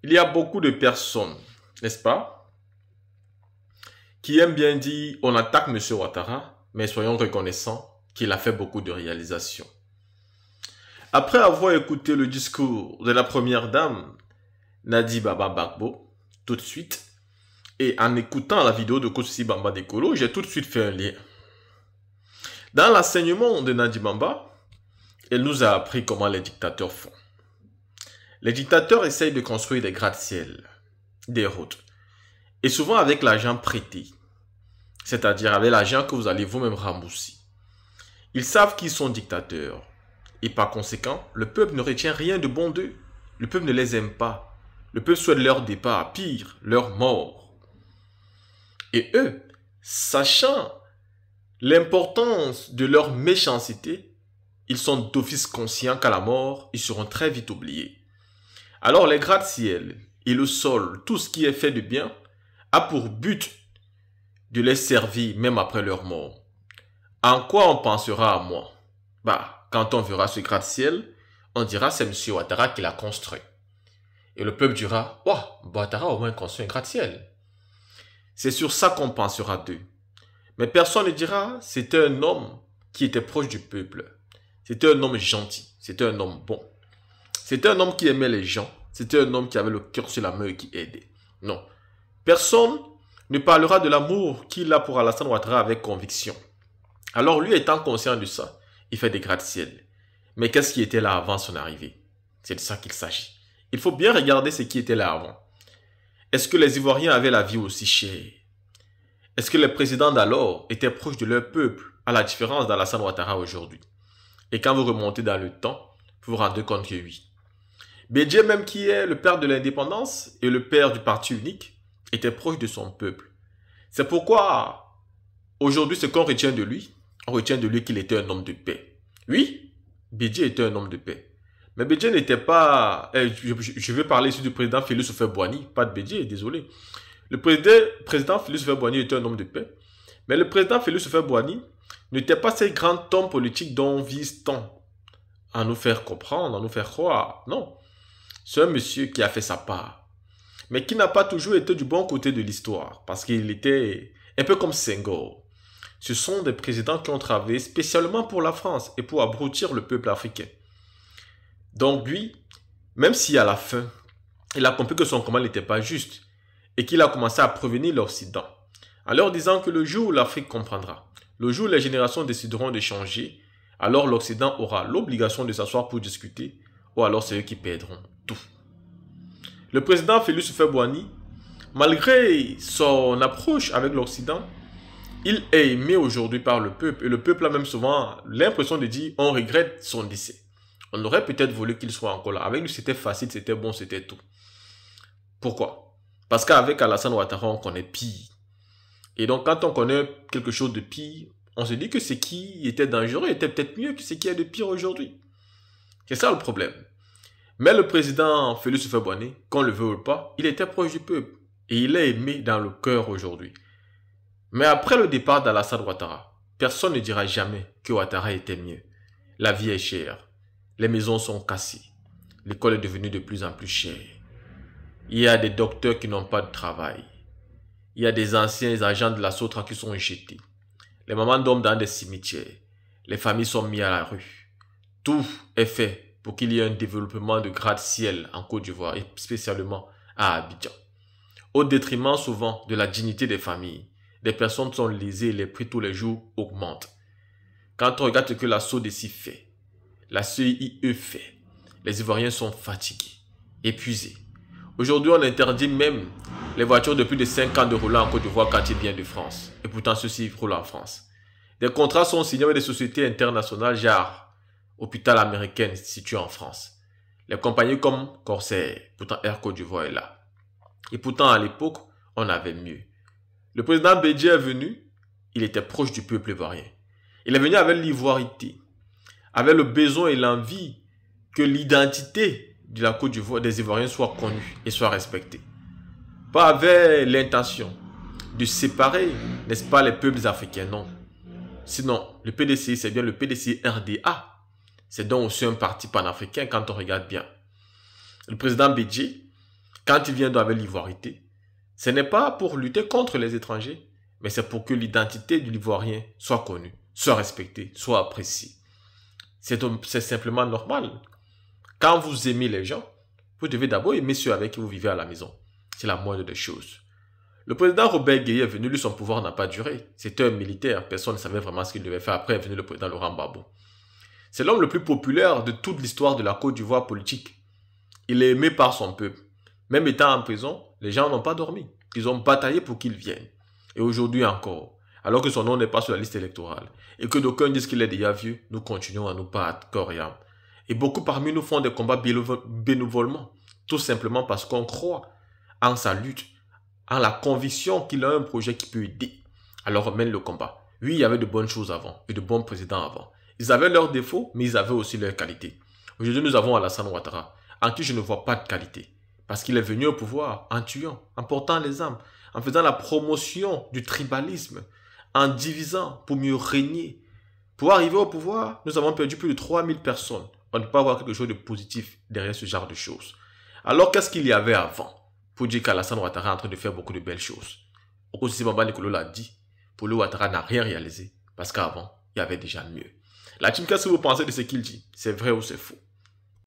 Il y a beaucoup de personnes, n'est-ce pas, qui aiment bien dire on attaque M. Ouattara, mais soyons reconnaissants qu'il a fait beaucoup de réalisations. Après avoir écouté le discours de la première dame, Nadi Baba Gbagbo, tout de suite, et en écoutant la vidéo de Kosesi Bamba Nicolo, j'ai tout de suite fait un lien. Dans l'enseignement de Nadi Bamba, elle nous a appris comment les dictateurs font. Les dictateurs essayent de construire des gratte-ciel, des routes, et souvent avec l'argent prêté, c'est-à-dire avec l'argent que vous allez vous-même rembourser. Ils savent qu'ils sont dictateurs, et par conséquent, le peuple ne retient rien de bon d'eux. Le peuple ne les aime pas. Le peuple souhaite leur départ, pire, leur mort. Et eux, sachant l'importance de leur méchanceté, ils sont d'office conscients qu'à la mort, ils seront très vite oubliés. Alors les gratte-ciel et le sol, tout ce qui est fait de bien, a pour but de les servir même après leur mort. En quoi on pensera à moi? Quand on verra ce gratte-ciel, on dira c'est M. Ouattara qui l'a construit. Et le peuple dira, Ouattara a au moins construit un gratte-ciel. C'est sur ça qu'on pensera d'eux. Mais personne ne dira, c'était un homme qui était proche du peuple. C'était un homme gentil. C'était un homme bon. C'était un homme qui aimait les gens. C'était un homme qui avait le cœur sur la main et qui aidait. Non. Personne ne parlera de l'amour qu'il a pour Alassane Ouattara avec conviction. Alors lui étant conscient de ça, il fait des gratte-ciel. Mais qu'est-ce qui était là avant son arrivée? C'est de ça qu'il s'agit. Il faut bien regarder ce qui était là avant. Est-ce que les Ivoiriens avaient la vie aussi chère? Est-ce que les présidents d'alors étaient proches de leur peuple, à la différence d'Alassane Ouattara aujourd'hui? Et quand vous remontez dans le temps, vous vous rendez compte que oui. Bédié même qui est le père de l'indépendance et le père du parti unique, était proche de son peuple. C'est pourquoi, aujourd'hui, ce qu'on retient de lui, on retient de lui qu'il était un homme de paix. Oui, Bédié était un homme de paix. Mais Bédié n'était pas... Je vais parler ici du président Félix Houphouët-Boigny, pas de Bédié, désolé. Le président Félix Houphouët-Boigny était un homme de paix. Mais le président Félix Houphouët-Boigny n'était pas ce grand homme politique dont on vise tant à nous faire comprendre, à nous faire croire. Non. C'est un monsieur qui a fait sa part. Mais qui n'a pas toujours été du bon côté de l'histoire. Parce qu'il était un peu comme Senghor. Ce sont des présidents qui ont travaillé spécialement pour la France et pour abrutir le peuple africain. Donc lui, Même si à la fin, il a compris que son combat n'était pas juste et qu'il a commencé à prévenir l'Occident, en leur disant que le jour où l'Afrique comprendra, le jour où les générations décideront de changer, alors l'Occident aura l'obligation de s'asseoir pour discuter, ou alors c'est eux qui perdront tout. Le président Félix Houphouët-Boigny, malgré son approche avec l'Occident, il est aimé aujourd'hui par le peuple, et le peuple a même souvent l'impression de dire on regrette son décès. On aurait peut-être voulu qu'il soit encore là. Avec lui, c'était facile, c'était bon, c'était tout. Pourquoi? Parce qu'avec Alassane Ouattara, on connaît pire. Et donc, quand on connaît quelque chose de pire, on se dit que ce qui était dangereux était peut-être mieux que ce qui est de pire aujourd'hui. C'est ça le problème. Mais le président Félix Houphouët-Boigny, qu'on le veut ou pas, il était proche du peuple. Et il est aimé dans le cœur aujourd'hui. Mais après le départ d'Alassane Ouattara, personne ne dira jamais que Ouattara était mieux. La vie est chère. Les maisons sont cassées. L'école est devenue de plus en plus chère. Il y a des docteurs qui n'ont pas de travail. Il y a des anciens agents de la Sotra qui sont jetés. Les mamans dorment dans des cimetières. Les familles sont mises à la rue. Tout est fait pour qu'il y ait un développement de gratte-ciel en Côte d'Ivoire et spécialement à Abidjan. Au détriment souvent de la dignité des familles. Des personnes sont lésées et les prix tous les jours augmentent. Quand on regarde ce que la SODECI fait, la CEIE fait, les Ivoiriens sont fatigués, épuisés. Aujourd'hui, on interdit même les voitures de plus de 5 ans de rouler en Côte d'Ivoire quand ils viennent de France. Et pourtant, ceux-ci roulent en France. Des contrats sont signés avec des sociétés internationales, genre Hôpital américaine situé en France. Les compagnies comme Corsair, pourtant Air Côte d'Ivoire est là. Et pourtant, à l'époque, on avait mieux. Le président Bédié est venu, il était proche du peuple ivoirien. Il est venu avec l'ivoirité, avec le besoin et l'envie que l'identité de la Côte d'Ivoire des Ivoiriens soit connue et soit respectée. Pas avec l'intention de séparer, n'est-ce pas, les peuples africains, non. Sinon, le PDCI, c'est bien le PDCI RDA. C'est donc aussi un parti panafricain quand on regarde bien. Le président Bédié, quand il vient avec l'ivoirité, ce n'est pas pour lutter contre les étrangers, mais c'est pour que l'identité de l'Ivoirien soit connue, soit respectée, soit appréciée. C'est simplement normal. Quand vous aimez les gens, vous devez d'abord aimer ceux avec qui vous vivez à la maison. C'est la moindre des choses. Le président Robert Gueye est venu, lui son pouvoir n'a pas duré. C'était un militaire, personne ne savait vraiment ce qu'il devait faire. Après est venu le président Laurent Gbagbo. C'est l'homme le plus populaire de toute l'histoire de la Côte d'Ivoire politique. Il est aimé par son peuple. Même étant en prison, les gens n'ont pas dormi. Ils ont bataillé pour qu'il vienne. Et aujourd'hui encore, alors que son nom n'est pas sur la liste électorale, et que d'aucuns disent qu'il est déjà vieux, nous continuons à nous battre corps et âme. Et beaucoup parmi nous font des combats bénévolement, tout simplement parce qu'on croit en sa lutte, en la conviction qu'il a un projet qui peut aider. Alors on mène le combat. Oui, il y avait de bonnes choses avant, et de bons présidents avant. Ils avaient leurs défauts, mais ils avaient aussi leurs qualités. Aujourd'hui, nous avons Alassane Ouattara, en qui je ne vois pas de qualité. Parce qu'il est venu au pouvoir en tuant, en portant les armes, en faisant la promotion du tribalisme, en divisant pour mieux régner. Pour arriver au pouvoir, nous avons perdu plus de 3000 personnes. On ne peut pas avoir quelque chose de positif derrière ce genre de choses. Alors qu'est-ce qu'il y avait avant pour dire qu'Alassane Ouattara est en train de faire beaucoup de belles choses? Aussi Bamba Nicolo l'a dit, pour lui Ouattara n'a rien réalisé parce qu'avant, il y avait déjà mieux. La team, qu'est-ce que vous pensez de ce qu'il dit? C'est vrai ou c'est faux?